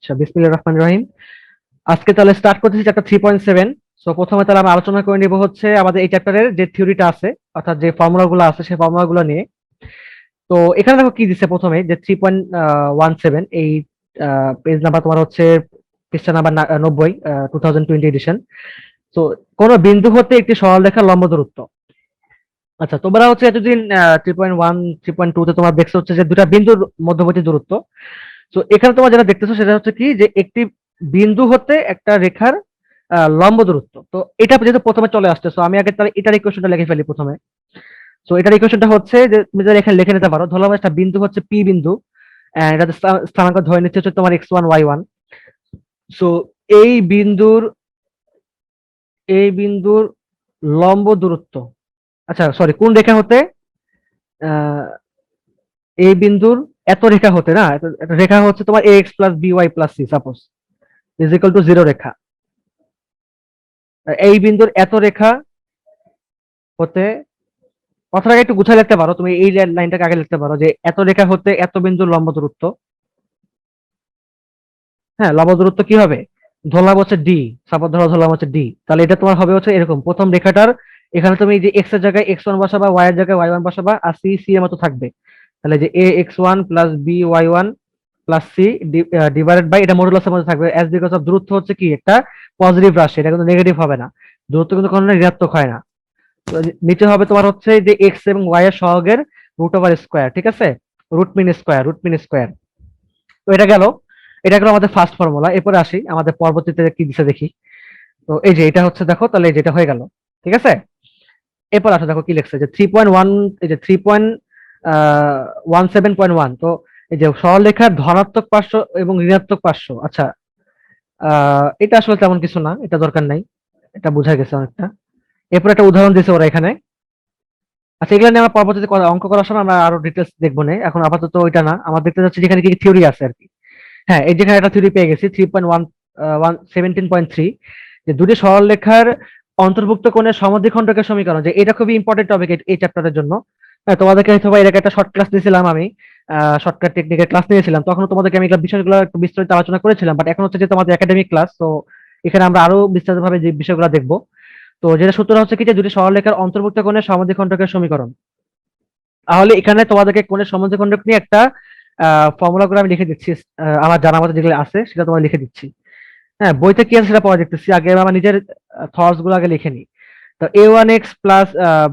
আচ্ছা, বিসমিল্লাহির রহমানির রহিম। আজকে তাহলে স্টার্ট করতেছি চ্যাপ্টার 3.7। সো প্রথমে তাহলে আমরা আলোচনা করে নিব হচ্ছে আমাদের এই চ্যাপ্টারের যে থিওরিটা আছে, অর্থাৎ যে ফর্মুলা গুলো আছে সেই ফর্মুলা গুলো নিয়ে। তো এখানে দেখো কি দিচ্ছে প্রথমে, যে 3.17 এই পেজ নাম্বার তোমার হচ্ছে পৃষ্ঠা নাম্বার 90, 2020 এডিশন। তো কোন বিন্দু হতে একটি সরলরেখার লম্ব দূরত্ব। আচ্ছা, তোমরা হচ্ছে এতদিন 3.1 3.2 তে তোমার দেখছো হচ্ছে যে দুটা বিন্দুর মধ্যবর্তী দূরত্ব। তো এখানে তোমার যেটা দেখতেছো সেটা হচ্ছে কি, যে একটি বিন্দু হতে একটা রেখার লম্ব দূরত্ব। তো এটা যেহেতু প্রথমে চলে আসছে, তো আমি আগে তাহলে এটার ইকুয়েশনটা লিখে ফেলি প্রথমে। তো এটার ইকুয়েশনটা হচ্ছে যে তুমি যদি এখানে লিখে নিতে পারো, ধরলাম একটা বিন্দু হচ্ছে পি বিন্দু, এটা স্থানাঙ্ক ধরে নিচ্ছে হচ্ছে তোমার x1 y1। সো এই বিন্দুর এই বিন্দুর লম্ব দূরত্ব, আচ্ছা সরি, কোন রেখা হতে আহ, এই বিন্দুর এত রেখা হতে, না এত রেখা হচ্ছে তোমার ax plus by plus c suppose is equal to 0 রেখা। এই বিন্দুর এত রেখা হতে, কথাটাকে একটু গুছায় লিখতে পারো তুমি, এই লাইনটাকে আগে লিখতে পারো যে এত রেখা হতে এত বিন্দুর লম্ব দূরত্ব। হ্যাঁ, লম্ব দূরত্ব কি হবে, ধরলাম হচ্ছে ডি, সাপোজ ধরলাম হচ্ছে ডি, তাহলে এটা তোমার হবে হচ্ছে এরকম, প্রথম রেখাটার এখানে তুমি যে এক্স এর জায়গায় x1 বসাবা, y এর জায়গায় y1 বসাবা, আর সি সি এর মতো থাকবে। তাহলে যে a x1 plus b y1 plus c divided by, এটা মডুলাসের মধ্যে থাকবে, অ্যাজ বিকজ অফ দূরত্ব হচ্ছে কি একটা পজিটিভ রাশি, এটা কিন্তু নেগেটিভ হবে না, দূরত্ব কিন্তু কখনো ঋণাত্মক হয় না। তো নিচে হবে তোমার হচ্ছে যে এক্স এবং ওয়াই এর সহগের রুট ওভার স্কোয়ার, ঠিক আছে, রুট মিন স্কোয়ার। তো এটা গেল আমাদের ফার্স্ট ফর্মুলা। এরপরে আসি আমাদের পরবর্তীতে কি দিছে দেখি। তো এই যে এটা হচ্ছে দেখো, তাহলে এই যেটা হয়ে গেল, ঠিক আছে। এরপর আসো দেখো কি লিখছে, যে 3.1, এই যে 3.17.1। তো এই যে সরলরেখার ধনাত্মক পার্শ্ব এবং ঋণাত্মক পার্শ্ব, আচ্ছা এটা আসলে তেমন কিছু না, এটা দরকার নাই, এটা বোঝা গেছে অনেকটা। এরপর একটা উদাহরণ দিয়েছে ওরা এখানে। আচ্ছা, এগুলো নিয়ে আমরা পরবর্তীতে অঙ্ক করার সময় আমরা আরো ডিটেলস দেখবো না, এখন আপাতত ওইটা না, আমার দেখতে যাচ্ছে যেখানে কি থিওরি আছে আর কি। হ্যাঁ, এই যেখানে একটা থিওরি পেয়ে গেছি 3.17.3, যে দুটি সরলরেখার অন্তর্ভুক্ত কোণের সমদ্বিখণ্ডকের সমীকরণ, যে এটা খুবই ইম্পর্টেন্ট টপিক এই চ্যাপ্টারের জন্য। হ্যাঁ, তোমাদেরকে হয়তো বা এর আগে একটা শর্ট ক্লাস দিয়েছিলাম আমি, শর্টকাট টেকনিকের ক্লাস নিয়েছিলাম, তখন তোমাদেরকে আমি এগুলো বিষয়গুলো একটু বিস্তারিত আলোচনা করেছিলাম, বাট এখন হচ্ছে যে তোমাদের একাডেমিক ক্লাস, তো এখানে আমরা আরো বিস্তারিতভাবে যে বিষয়গুলো দেখবো। তো যেটা সূত্র হচ্ছে কি, যে দুটি সরলরেখার অন্তর্ভুক্ত কোণের সমদ্বিখণ্ডকের সমীকরণ। তাহলে এখানে তোমাদেরকে কোণের সমদ্বিখণ্ডক নিয়ে একটা ফর্মুলা করে আমি লিখে দিচ্ছি, আমার জানা মতো যেগুলো আছে সেটা তোমার লিখে দিচ্ছি। হ্যাঁ, বইতে কি আছে সেটা পরে দেখতেছি, আগে আমার নিজের থটস গুলো আগে লিখে নিই। তো a1x plus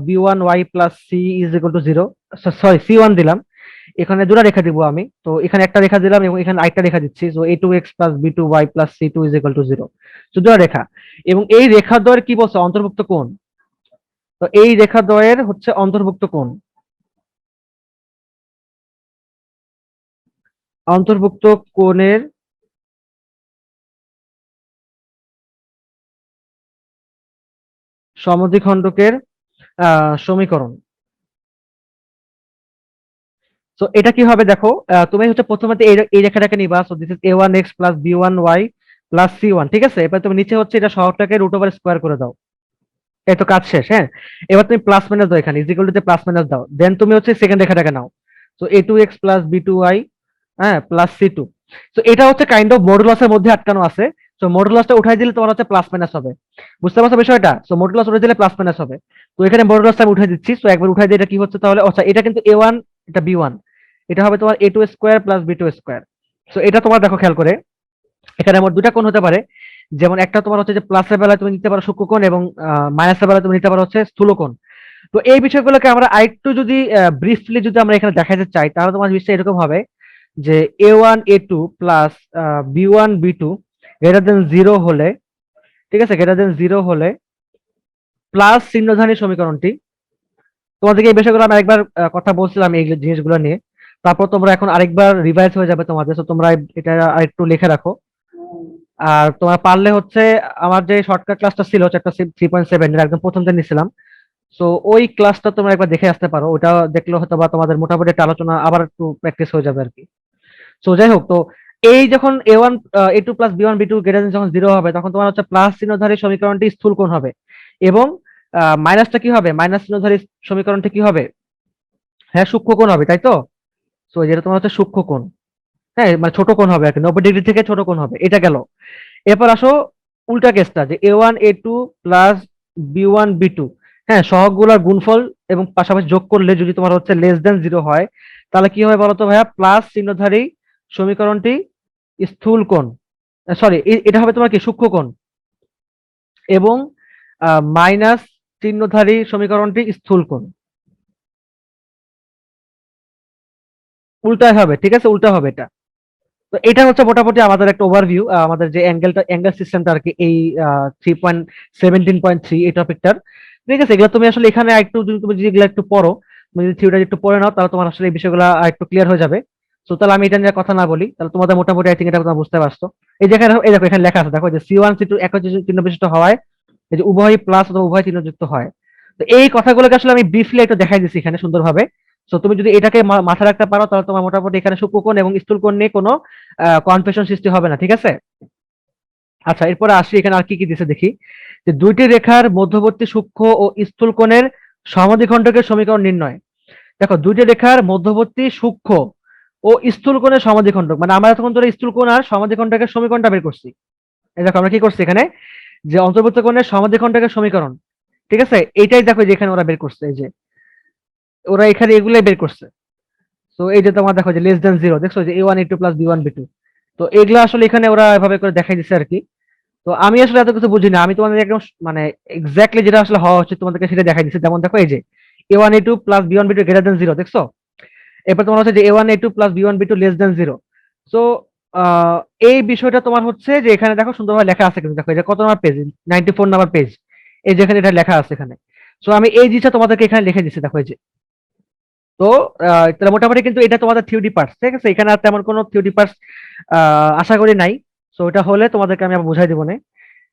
b1y plus c is equal to 0, sorry c1 দিলাম, এখানে দুটো রেখা দিব আমি, তো এখানে একটা রেখা দিলাম এবং এখানে আরেকটা রেখা দিচ্ছি। তো a2x plus b2y plus c2 is equal to 0, তো দুটো রেখা, এবং এই রেখা দ্বয়ের কি বলছে, অন্তর্ভুক্ত কোণ। তো এই রেখা দ্বয়ের হচ্ছে অন্তর্ভুক্ত কোণ, অন্তর্ভুক্ত কোণের সমদ্বিখণ্ডকের সমীকরণ। তো এটা কি হবে দেখো, তুমি হচ্ছে প্রথমে এই রেখাটাকে নিবা, so this is a1x plus b1y plus c1, ঠিক আছে। এবার তুমি নিচে হচ্ছে এটা সহগটাকে রুট ওভার স্কোয়ার করে দাও, এই তো কাজ শেষ। হ্যাঁ, এবার তুমি প্লাস মাইনাস দাও, এখানে is equal two plus minus দাও, দেন তুমি হচ্ছে সেকেন্ড রেখাটাকে নাও। তো a2x প্লাস b2y, হ্যাঁ, প্লাস c2। তো এটা হচ্ছে কাইন্ড অফ মডুলাসের মধ্যে আটকানো আছে। তো মডুলাসটা উঠাই দিলে তোমার হচ্ছে প্লাস মাইনাস হবে, বুঝতে পারছো বিষয়টা। তো মডুলাস উঠাই দিলে প্লাস মাইনাস হবে, তো এখানে মডুলাসটা আমি উঠাই দিচ্ছি। তো একবার উঠাই দিয়ে এটা কি হচ্ছে তাহলে, আচ্ছা এটা কিন্তু a1, এটা b1, এটা হবে তোমার a2 square plus b2 square. তো এটা তোমার দেখো খেয়াল করে, এখানে আমার দুটা কোণ হতে পারে, যেমন একটা তোমার হচ্ছে যে প্লাসের বেলায় তুমি নিতে পারো সূক্ষ্মকোণ, এবং মাইনাসের বেলায় তুমি নিতে পারো হচ্ছে স্থূলকোণ। তো এই বিষয়গুলোকে আমরা আরেকটু যদি ব্রিফলি যদি আমরা এখানে দেখাতে চাই, তাহলে তোমার বিষয়টা এরকম হবে, যে a1 a2 plus b1 b2 greater than 0 হলে, ঠিক আছে, গ্রেটার দেন 0 হলে প্লাস চিহ্নধারী সমীকরণটি। তোমাদেরকে এই বিষয়গুলো আমি আরেকবার কথা বলছিলাম এই জিনিসগুলো নিয়ে, তারপর তোমরা এখন আরেকবার রিভাইজ হয়ে যাবে তোমাদের, তো তোমরা এটা আরেকটু লিখে রাখো। আর তোমরা পারলে হচ্ছে আমার যে শর্টকাট ক্লাসটা ছিল চ্যাপ্টার 3.7 এর একদম প্রথম যে নিছিলাম, সো ওই ক্লাসটা তোমরা একবার দেখে আসতে পারো, ওটা দেখলে হয়তো বা তোমাদের মোটামুটি একটা আলোচনা আবার একটু প্র্যাকটিস হয়ে যাবে আর কি। সো যাই হোক, তো এই যখন a1 a2 plus b1 b2 greater than যখন 0 হবে, তখন তোমার হচ্ছে প্লাস চিহ্নধারী সমীকরণটি স্থূলকোণ হবে, এবং মাইনাসটা কি হবে, মাইনাস চিহ্নধারী সমীকরণটি কি হবে, হ্যাঁ সূক্ষ্মকোণ হবে, তাই তো। সো যেটা তোমার হচ্ছে সূক্ষ্মকোণ, হ্যাঁ মানে ছোট কোণ হবে আর কি, 90 ডিগ্রি থেকে ছোট কোণ হবে, এটা গেল। এরপর আসো উল্টা কেসটা, যে A1 A2 plus B1 B2, হ্যাঁ সহগগুলোর গুণফল এবং পাশাপাশি যোগ করলে যদি তোমার হচ্ছে <0 হয়, তাহলে কি হবে বলতো ভাইয়া? প্লাস চিহ্নধারী সমীকরণটি স্থূল কোণ, সরি এটা হবে তোমার কি সূক্ষ্ম কোণ, এবং মাইনাস চিহ্নধারী সমীকরণটি স্থূল কোণ। উল্টায় হবে, ঠিক আছে, উল্টা হবে এটা। তো এটা হচ্ছে মোটামুটি আমাদের একটা ওভারভিউ, আমাদের যে অ্যাঙ্গেল সিস্টেমটা আর কি, এই 3.17.3 এই টপিকটার। ঠিক আছে, এগুলো তুমি আসলে এখানে একটু যদি তুমি যদি এগুলো একটু পড়ো, তুমি যদি থিওরিটা একটু পড়ে নাও, তাহলে তোমার আসলে এই বিষয়গুলো একটু ক্লিয়ার হয়ে যাবে। তো তাহলে আমি এটা নিয়ে কথা না বলি, তাহলে তোমাদের মোটামুটি আই থিঙ্ক এটা তোমরা বুঝতে পারছো। এই যে এখানে এই দেখো এখানে লেখা আছে, দেখো যে C1 C2 একই চিহ্ন বিশিষ্ট হওয়ায় এই যে উভয় প্লাস অথবা উভয় চিহ্নযুক্ত হয়। তো এই কথাগুলোকে আসলে আমি ব্রিফলি একটু দেখাই দিচ্ছি এখানে সুন্দরভাবে। তো তুমি যদি এটাকে মাথায় রাখতে পারো, তাহলে তোমার মোটামুটি এখানে সূক্ষ্মকোণ এবং স্থূলকোণ নিয়ে কোনো কনফিউশন সৃষ্টি হবে না, ঠিক আছে। আচ্ছা, এরপরে আসি এখানে আর কি কি দিছে দেখি। যে দুইটি রেখার মধ্যবর্তী সূক্ষ্ম ও স্থূল কোণের সমদ্বিখণ্ডকের সমীকরণ নির্ণয়। দেখো দুইটি রেখার মধ্যবর্তী সূক্ষ্ম ও স্থূল কোণের সমদ্বিখণ্ডক, মানে আমরা তখন ধরে স্থূল কোণ আর সমদ্বিখণ্ডকের সমীকরণটা বের করছি। এই দেখো আমরা কি করছি এখানে, যে অন্তর্ভুক্ত কোণের সমদ্বিখণ্ডকের সমীকরণ, ঠিক আছে, এইটাই দেখো যে এখানে ওরা বের করছে, এই যে ওরা এখানে এগুলাই বের করছে। তো এই যে তোমার দেখো যে <0 দেখছো যে A1 A2 plus B1 B2, তো এগুলা আসলে এখানে ওরা এভাবে করে দেখাই দিচ্ছে আর কি। তো আমি আসলে এত কিছু বুঝি না, আমি তোমাদের একদম মানে এক্স্যাক্টলি যেটা আসলে হওয়া উচিত তোমাদেরকে সেটা দেখাই দিচ্ছি। যেমন দেখো এই যে A1 A2 plus B1 B2 greater than zero, দেখছো। এরপর তোমার হচ্ছে যে A1 A2 plus B1 B2 less than zero. তো এই বিষয়টা তোমার হচ্ছে যে এখানে দেখো সুন্দরভাবে লেখা আছে, কিন্তু দেখো এটা কত নাম্বার পেজ, 94 নাম্বার পেজ, এই যেখানে এটা লেখা আছে এখানে। তো আমি এই জিনিসটা তোমাদেরকে এখানে লিখে দিচ্ছি, দেখো এই যে। তো তাহলে মোটামুটি কিন্তু এটা তোমাদের থিওরি পার্টস, ঠিক আছে, এখানে আর তেমন কোনো থিওরি পার্টস আশা করি নাই। তো এটা হলে তোমাদেরকে আমি আবার বুঝাই দেবো না।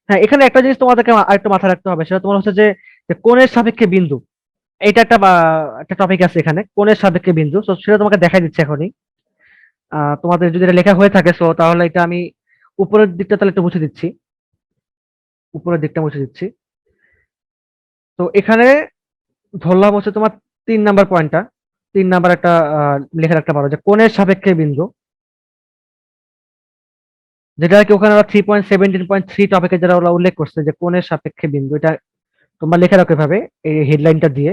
হ্যাঁ, এখানে একটা জিনিস তোমাদেরকে আরেকটু মাথায় রাখতে হবে, সেটা তোমার হচ্ছে যে যে কোণের সাপেক্ষে বিন্দু, এটা একটা টপিক আছে এখানে, কোণের সাপেক্ষে বিন্দু। তো সেটা তোমাকে দেখাই দিচ্ছে এখনই। তোমাদের যদি এটা লেখা হয়ে থাকে, সো তাহলে এটা আমি উপরের দিকটা তাহলে একটু মুছে দিচ্ছি, উপরের দিকটা মুছে দিচ্ছি। তো এখানে ধরলাম হচ্ছে তোমার 3 নাম্বার পয়েন্টটা, 3 নাম্বার একটা লেখা রাখতে পারো, যে কোণের সাপেক্ষে বিন্দু, যেটা আর কি ওখানে ওরা 3.17.3 টপিকে যারা ওরা উল্লেখ করছে, যে কোণের সাপেক্ষে বিন্দু, এটা তোমরা লিখে রাখো এভাবে এই হেডলাইনটা দিয়ে।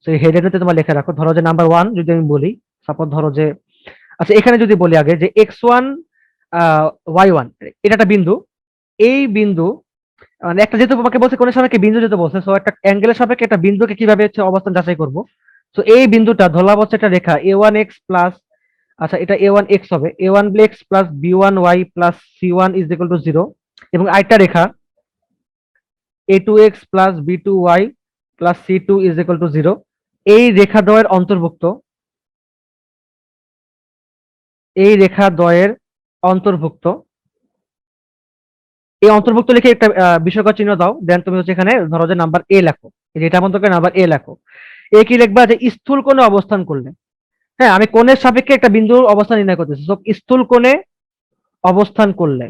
তো এই হেডলাইনটাতে তোমরা লিখে রাখো, ধরো যে নাম্বার 1 যদি আমি বলি, সাপোজ ধরো যে, আচ্ছা এখানে যদি বলি আগে যে X1 Y1, এটা একটা বিন্দু। এই বিন্দু মানে একটা, যেহেতু তোমাকে বলছে কোণের সাপেক্ষে বিন্দু যেহেতু বলছে, সো একটা অ্যাঙ্গেলের সাপেক্ষে একটা বিন্দুকে কিভাবে হচ্ছে অবস্থান যাচাই করব। তো এই বিন্দুটা ধরলাম হচ্ছে একটা রেখা A1X প্লাস, আচ্ছা এটা A1X হবে, A1X plus B1Y plus C1 is equal to 0, এবং আরেকটা রেখা A2X plus B2Y plus C2 is equal to 0। এই রেখাদ্বয়ের অন্তর্ভুক্ত, এই রেখাদ্বয়ের অন্তর্ভুক্ত, এই অন্তর্ভুক্ত লিখে একটা বিস্ময়কর চিহ্ন দাও, দেন তুমি হচ্ছে এখানে ধরো যে নাম্বার এ লেখো, এই যে এটা মতো করে নাম্বার এ লেখো। এ কি লিখবা, যে স্থূল কোণে অবস্থান করলে, হ্যাঁ আমি কোণের সাপেক্ষে একটা বিন্দুর অবস্থান নির্ণয় করতেছি, সো স্থূল কোণে অবস্থান করলে,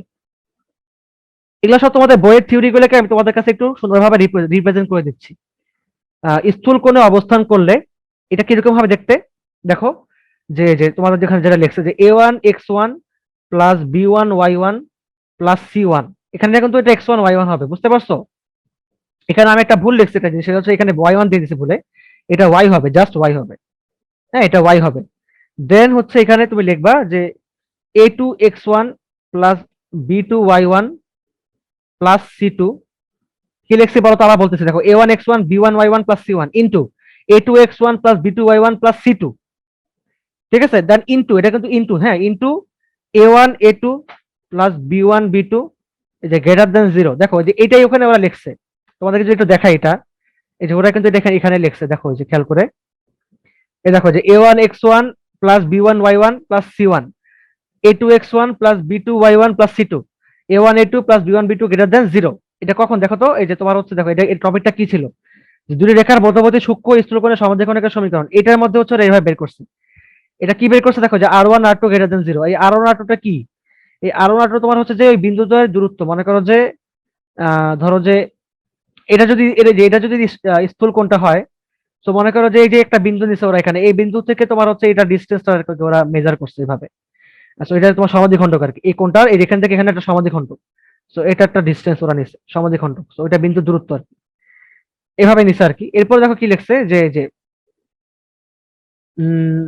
এগুলো সব তোমাদের বইয়ের থিওরি গুলোকে আমি তোমাদের কাছে একটু সুন্দরভাবে রিপ্রেজেন্ট করে দিচ্ছি। স্থূল কোণে অবস্থান করলে এটা কিরকম ভাবে দেখতে, দেখো যে যে তোমাদের যেখানে যেটা লেখছে যে A1X1 plus B1Y1 plus C1, এখানে কিন্তু এটা X1Y1 হবে, বুঝতে পারছো। এখানে আমি একটা ভুল লিখছি, এটা জিনিস সেটা হচ্ছে এখানে Y1 দিয়ে দিছি ভুলে, এটা Y হবে, জাস্ট Y হবে, হ্যাঁ এটা Y হবে। দেন হচ্ছে এখানে তুমি লিখবা যে A2X1 plus B2Y1 plus C2, কি লিখছি বলো তো, আবার বলতেছি দেখো A1X1 B1Y1 plus C1 into A2X1 plus B2Y1 plus C2, ঠিক আছে, দেন ইন্টু, এটা কিন্তু ইন্টু, হ্যাঁ ইন্টু A1A2 প্লাস B1B2 এই যে গ্রেটার দেন 0। দেখো যে এটাই ওখানে ওরা লিখছে, তোমাদেরকে যদি একটু দেখাই এটা, এই যে ওরা কিন্তু এটা এখানে লিখছে, দেখো এই যে খেয়াল করে, এই দেখো যে A1X1 plus B1Y1 plus C1, A2X1 plus B2Y1 plus C2, A1A2 plus B1B2 greater than 0। এটা কখন দেখো তো, এই যে তোমার হচ্ছে দেখো এটা এই টপিকটা কি ছিল, যে দুটি রেখার মধ্যবর্তী সূক্ষ্ম স্থূলকোণের সমদ্বিখণ্ডকের সমীকরণ, এটার মধ্যে হচ্ছে ওরা এইভাবে বের করছে। এটা কি বের করছে, দেখো যে R1 R2 গ্রেটার দেন 0। এই R1 R2 টা কি, এই R1 R2 তোমার হচ্ছে যে ওই বিন্দুদ্বয়ের দূরত্ব, মনে করো যে ধরো যে এটা যদি স্থূল কোণটা হয়, তো মনে করো যে এই যে একটা বিন্দু নিছে ওরা এখানে, এই বিন্দু থেকে তোমার হচ্ছে এটা ডিস্টেন্সটা ওরা মেজার করছে এভাবে। আচ্ছা এটা তোমার সমাধিখণ্ডক আর কি, এই কোণটার এই এখান থেকে এখানে একটা সমাধিখণ্ডক। সো এটা একটা ডিস্টেন্স ওরা নিছে সমাধিখণ্ডক, সো এটা বিন্দু দূরত্ব আর কি, এভাবে নিছে আর কি। এরপর দেখো কি লিখছে যে উম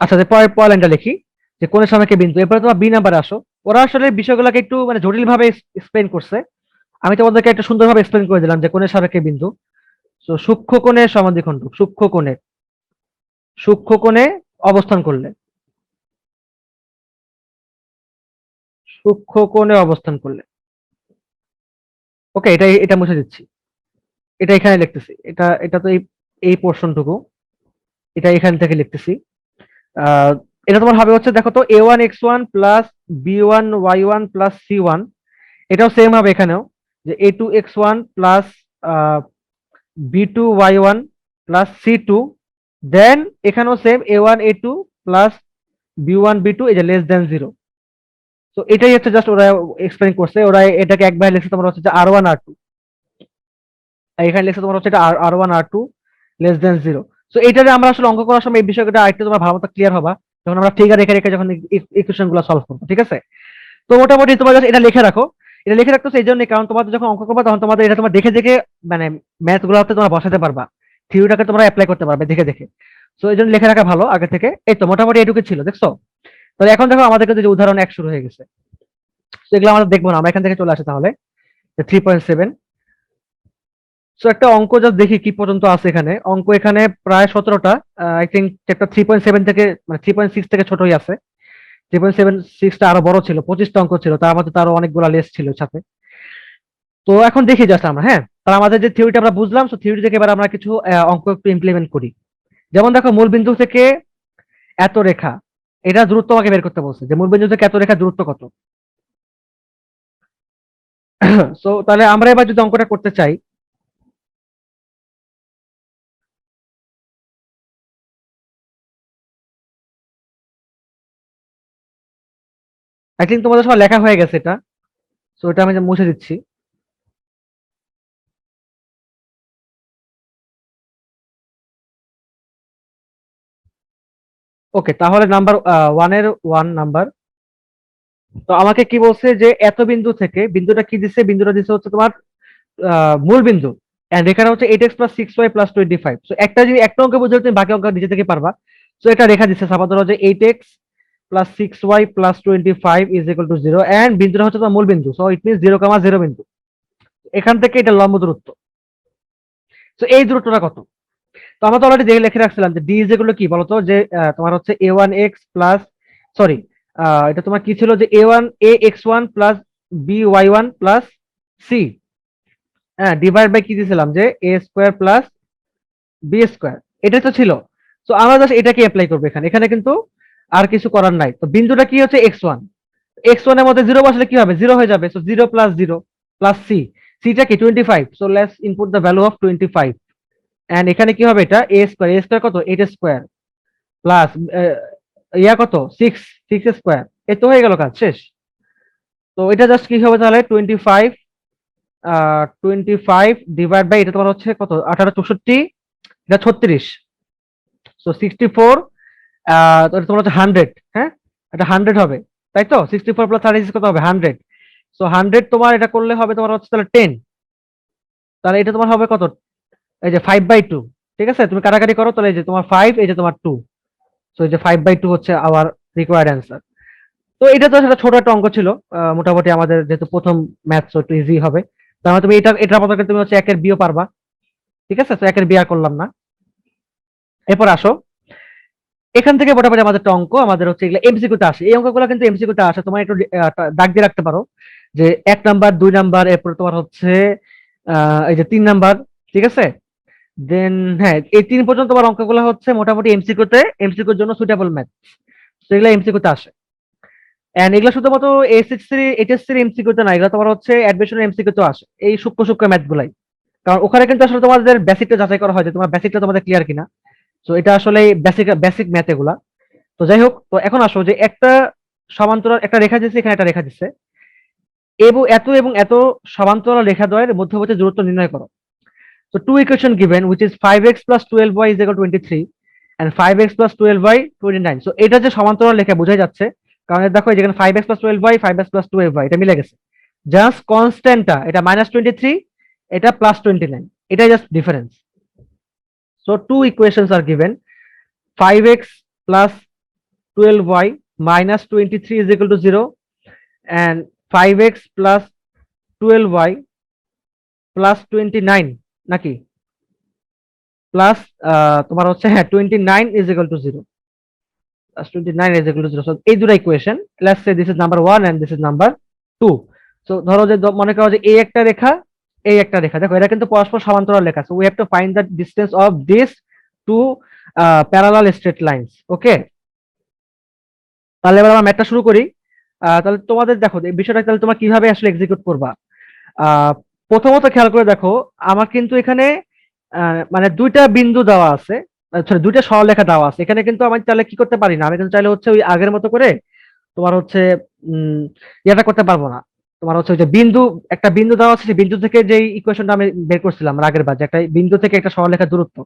আচ্ছা যে পরের পরের লাইনটা লিখি, যে কোণের সাপেক্ষে বিন্দু। এরপরে তোমার বি নাম্বারে আসো। ওরা আসলে বিষয়গুলোকে একটু মানে জটিল ভাবে এক্সপ্লেন করছে, আমি তোমাদেরকে একটা সুন্দরভাবে এক্সপ্লেন করে দিলাম যে কোণের সাপেক্ষে বিন্দু। তো সূক্ষ্ম কোণের সমাধিখণ্ডক, সূক্ষ্ম কোণে অবস্থান করলে, সূক্ষ্ম কোণে অবস্থান করলে, ওকে এটা এটা মুছে দিচ্ছি, এটা এখানে লিখতেছি, এটা এটা তো এই এই পোর্শনটুকু, এটা এখান থেকে লিখতেছি। আহ এটা তোমার হবে হচ্ছে, দেখো তো a1 x1 plus b1 y1 plus c1, এটাও সেম হবে এখানেও, যে a2 x1 plus b2 y1 plus c2, দেন এখানেও same a1 a2 plus b1 b2 এই যে লেস দেন 0। তো এটাই হচ্ছে জাস্ট ওরা এক্সপ্লেন করছে, ওরা এটাকে একবার লিখছে তোমার হচ্ছে যে r1 r2, এখানে লিখছে তোমার হচ্ছে এটা r1 r2 লেস দেন 0। তো এইটারে আমরা আসলে অঙ্ক করার সময় এই বিষয়টা আরেকটু তোমার ভালো মতো ক্লিয়ার হবা যখন আমরা ফিগার রেখে রেখে যখন ইকুয়েশন গুলো সলভ করবো, ঠিক আছে? তো মোটামুটি তোমার জাস্ট এটা লিখে রাখো, এটা লিখে রাখতেছো এই জন্য কারণ তোমাদের যখন অঙ্ক করবা তখন তোমাদের এটা তোমার দেখে দেখে মানে ম্যাথ গুলোতে তোমরা বসাতে পারবা, থিওরিটাকে তোমরা অ্যাপ্লাই করতে পারবে দেখে দেখে। তো এই জন্য লিখে রাখা ভালো আগে থেকে। এই তো মোটামুটি এটুকু ছিল, দেখছো? তাহলে এখন দেখো আমাদের কাছে যে উদাহরণ 1 শুরু হয়ে গেছে, তো এগুলো আমরা দেখবো না, আমরা এখান থেকে চলে আসি তাহলে 3.7। সো একটা অঙ্ক জাস্ট দেখি কি পর্যন্ত আছে এখানে। অঙ্ক এখানে প্রায় 17টা, আই থিঙ্ক চ্যাপ্টার 3.7 থেকে মানে 3.6 থেকে ছোটই আছে, 3.76টা আরো বড় ছিল, 25টা অঙ্ক ছিল, তার মধ্যে তারও অনেকগুলো লেস ছিল সাথে। তো এখন দেখি জাস্ট আমরা, হ্যাঁ তাহলে আমাদের যে থিওরিটা আমরা বুঝলাম, তো থিওরি থেকে এবার আমরা কিছু অঙ্ক একটু ইমপ্লিমেন্ট করি। যেমন দেখো মূল বিন্দু থেকে এত রেখা, এটা দূরত্ব আমাকে বের করতে বলছে, যে মূল বিন্দু থেকে এত রেখা দূরত্ব কত। সো তাহলে আমরা এবার যদি অঙ্কটা করতে চাই, আই থিঙ্ক তোমাদের সবার লেখা হয়ে গেছে এটা, সো এটা আমি মুছে দিচ্ছি। ওকে তাহলে নাম্বার ওয়ানের ওয়ান নাম্বার। তো আমাকে কি বলছে যে এত বিন্দু থেকে, বিন্দুটা কি দিচ্ছে, বিন্দুটা দিচ্ছে হচ্ছে তোমার মূল বিন্দু, এন্ড এখানে হচ্ছে 8x plus 6y plus 25। So একটা যদি একটা অঙ্ক বুঝলে তুমি বাকি অঙ্ক নিজে থেকে পারবা। সো এটা রেখা দিচ্ছে, সাপোজ ধরো যে 8x plus 6y plus 25 is equal to 0, and বিন্দুটা হচ্ছে তোমার মূল বিন্দু, সো ইট মিনস 0, 0 বিন্দু, এখান থেকে এটা লম্ব দূরত্ব। তো এই দূরত্বটা কত? তো আমরা তো অলরেডি দেখে লিখে রাখছিলাম যে ডি ইজ ইকুয়াল টু কি বলতো, যে তোমার হচ্ছে a1x প্লাস, সরি এটা তোমার কি ছিল, যে a x1 plus by1 plus c, হ্যাঁ ডিভাইড বাই কি দিয়েছিলাম, যে a square plus b square, এটাই তো ছিল। তো আমরা জাস্ট এটাকে অ্যাপ্লাই করবো এখানে, এখানে কিন্তু আর কিছু করার নাই। তো বিন্দুটা কি হচ্ছে x1, x1 এর মধ্যে 0 বসলে কি হবে, 0 হয়ে যাবে। সো 0 প্লাস সি, সিটা কি 25, so let's input the value of 25, and এখানে কি হবে, এটা a স্কোয়ার কত 8 স্কোয়ার প্লাস ইয়া কত 6 স্কোয়ার, এ তো হয়ে গেল, কাজ শেষ। তো এটা জাস্ট কি হবে তাহলে 25 ডিভাইড বাই এটা তোমার হচ্ছে কত 18 64, এটা 36, সো 64, তো এটা তোমার হচ্ছে 100, হ্যাঁ এটা 100 হবে, তাই তো? 64 প্লাস 36 কত হবে 100, সো 100 তোমার এটা করলে হবে তোমার হচ্ছে তাহলে 10, তাহলে এটা তোমার হবে কত, এই যে 5/2, ঠিক আছে? তুমি কাটাকাটি করো, তাহলে এই যে তোমার 5, এই যে তোমার 2, সো এই যে 5/2 হচ্ছে আওয়ার রিকোয়ার্ড অ্যান্সার। তো এটা তো সেটা ছোট একটা অঙ্ক ছিল, মোটামুটি আমাদের যেহেতু প্রথম ম্যাথস একটু ইজি হবে, তাহলে তুমি এটার মতো করে তুমি হচ্ছে একের বিও পারবা, ঠিক আছে? তো একের বিয়া করলাম না। এরপর আসো, এখান থেকে মোটামুটি আমাদের একটা অঙ্ক আমাদের হচ্ছে এগুলো এমসিকিউতে আসে, এই অঙ্কগুলো কিন্তু এমসিকিউতে আসে, তোমার একটু দাগ দিয়ে রাখতে পারো, যে 1 নাম্বার 2 নাম্বার, এরপর তোমার হচ্ছে এই যে 3 নাম্বার, ঠিক আছে? দেন হ্যাঁ এই 3 পর্যন্ত তোমার অঙ্কগুলো হচ্ছে মোটামুটি এমসিকিউর জন্য সুইটেবল ম্যাথ, তো এগুলো এমসিকিউতে আসে। এন্ড এগুলো শুধুমাত্র এসএসসি এইচএসসি এমসিকিউতে না, এগুলো তোমার হচ্ছে অ্যাডমিশনের এমসিকিউতে আসে, এই সূক্ষ্ম সূক্ষ্ম ম্যাথ গুলাই, কারণ ওখানে কিন্তু আসলে তোমাদের বেসিকটা যাচাই করা হয় যে তোমার বেসিকটা তোমাদের ক্লিয়ার কিনা। তো এটা আসলে বেসিক বেসিক ম্যাথ এগুলা। তো যাই হোক, তো এখন আসো যে একটা সমান্তরাল একটা রেখা দিচ্ছে, এখানে একটা রেখা দিচ্ছে, এবং এত সমান্তরাল রেখা দ্বয়ের মধ্যবর্তী দূরত্ব নির্ণয় করো। তো two equation given which is 5x plus 12y is equal to 23 and 5x plus 12y 29। So এটা যে সমান্তরাল রেখা বোঝাই যাচ্ছে, কারণ দেখো যেখানে 5x plus 12y 5x plus 12y এটা মিলে গেছে, জাস্ট কনস্ট্যান্টটা এটা -23, এটা +29, এটাই just difference. So two equations are given, 5x plus 12y minus 23 is equal to 0, and 5x plus 12y plus 29 নাকি প্লাস তোমার হচ্ছে হ্যাঁ 29 is equal to 0, plus 29 is equal to 0. So এই দুটো equation, let's say this is number 1 and this is number 2. So ধরো যে মনে করো যে এই একটা রেখা এই একটা রেখা, দেখো এটা কিন্তু পরস্পর সমান্তরাল রেখা, so we have to find the distance of these two parallel straight lines. ওকে, তাহলে এবার আমরা ম্যাথটা শুরু করি। তাহলে তোমাদের দেখো এই বিষয়টা তাহলে তোমরা কিভাবে আসলে এক্সিকিউট করবা। প্রথমত খেয়াল করে দেখো, আমার কিন্তু এখানে মানে দুইটা বিন্দু দেওয়া আছে, সরি দুইটা সরলরেখা দেওয়া আছে, এখানে কিন্তু আমি চাইলে কি করতে পারি না, আমি কিন্তু চাইলে হচ্ছে ওই আগের মতো করে তোমার হচ্ছে এটা করতে পারবো না। তোমার হচ্ছে ওই যে বিন্দু, একটা বিন্দু দেওয়া আছে, সেই বিন্দু থেকে যে ইকুয়েশনটা আমি বের করছিলাম আগের বার, যে একটা বিন্দু থেকে একটা সরলরেখার দূরত্ব,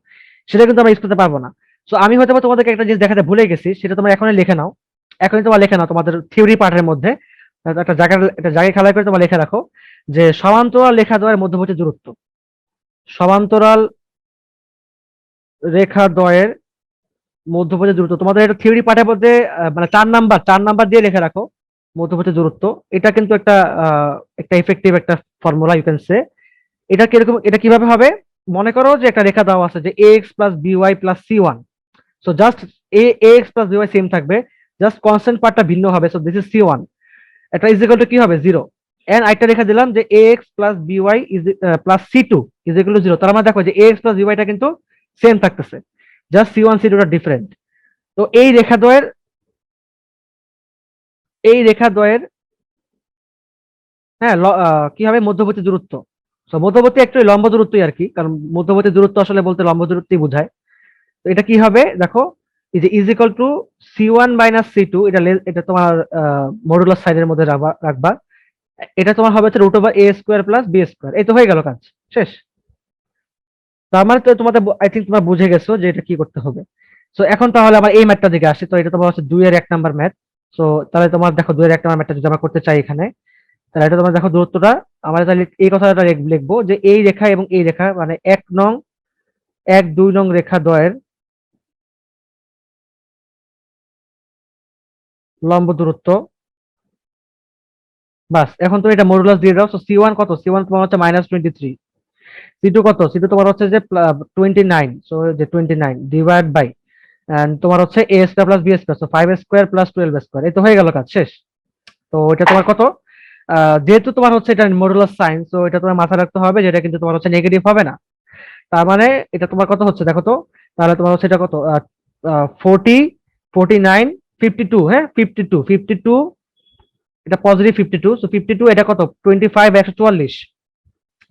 সেটা কিন্তু আমরা ইউজ করতে পারবো না। সো আমি হয়তো তোমাদেরকে একটা জিনিস দেখাতে ভুলে গেছি, সেটা তোমরা এখনই লিখে নাও, এখনই তোমার লিখে নাও তোমাদের থিওরি পার্টের মধ্যে একটা জায়গায় খেলা করে তোমরা লিখে রাখো যে সমান্তরাল রেখা দ্বয়ের মধ্যবর্তী দূরত্ব, সমান্তরাল রেখা দ্বয়ের মধ্যবর্তী দূরত্ব, তোমাদের এটা থিওরি পার্টের মধ্যে মানে 4 নাম্বার দিয়ে লিখে রাখো মধ্যবর্তী দূরত্ব। এটা কিন্তু একটা ইফেক্টিভ একটা ফর্মুলা ইউ ক্যান সে। এটা কিরকম, এটা কিভাবে হবে, মনে করো যে একটা রেখা দেওয়া আছে যে ax plus by plus c1, so just ax plus by same থাকবে, জাস্ট কনস্ট্যান্ট পার্টটা ভিন্ন হবে, সো দিস ইজ c1, এটা ইজ ইকুয়াল টু কি হবে 0, এন্ড আরেকটা রেখা দিলাম যে ax plus by is plus c2 is equal to 0, তার মানে দেখো যে ax প্লাস by টা কিন্তু সেম থাকতেছে, জাস্ট c1 c2 টা ডিফারেন্ট। তো এই রেখা দ্বয়ের হ্যাঁ কি হবে মধ্যবর্তী দূরত্ব, তো মধ্যবর্তী একটু লম্ব দূরত্বই আর কি, কারণ মধ্যবর্তী দূরত্ব আসলে বলতে লম্ব দূরত্বই বোঝায়। তো এটা কি হবে দেখো, এই যে is equal two c1 minus c2, এটা তোমার মডুলাস সাইডের মধ্যে রাখবা, এটা তোমার হবে হচ্ছে root over a square plus b square, এই তো হয়ে গেল কাজ শেষ। তার মানে তো তোমাদের আই থিঙ্ক তোমরা বুঝে গেছো যে এটা কি করতে হবে। সো এখন তাহলে আমার এই ম্যাথটা দিকে আসি, তো এটা তোমার হচ্ছে 2-এর 1 নাম্বার ম্যাথ। সো তাহলে তোমার দেখো 2-এর 1 নাম্বার ম্যাথটা যদি আমরা করতে চাই এখানে, তাহলে এটা তোমার দেখো দূরত্বটা, আমরা তাহলে এই কথাটা লিখবো যে এই রেখা এবং এই রেখা মানে 1, 2 নং রেখা দ্বয়ের লম্ব দূরত্ব। বাস, এখন তুমি এটা মডুলাস দিয়ে দাও। সো c1 কত, c1 তোমার হচ্ছে -23, c2 কত, c2 তোমার হচ্ছে যে 29, সো যে 29 ডিভাইড বাই তোমার হচ্ছে a square plus b square, so 5 square plus 12 square, এই তো হয়ে গেল কাজ শেষ। তো এটা তোমার কত, যেহেতু তোমার হচ্ছে এটা মডুলাস সাইন, সো এটা তোমার মাথায় রাখতে হবে যেটা কিন্তু তোমার হচ্ছে নেগেটিভ হবে না, তার মানে এটা তোমার কত হচ্ছে দেখো তো, তাহলে তোমার হচ্ছে এটা কত 40, 49, 52, হ্যাঁ 52, এটা পজিটিভ 52, সো 52 এটা কত 25, 144,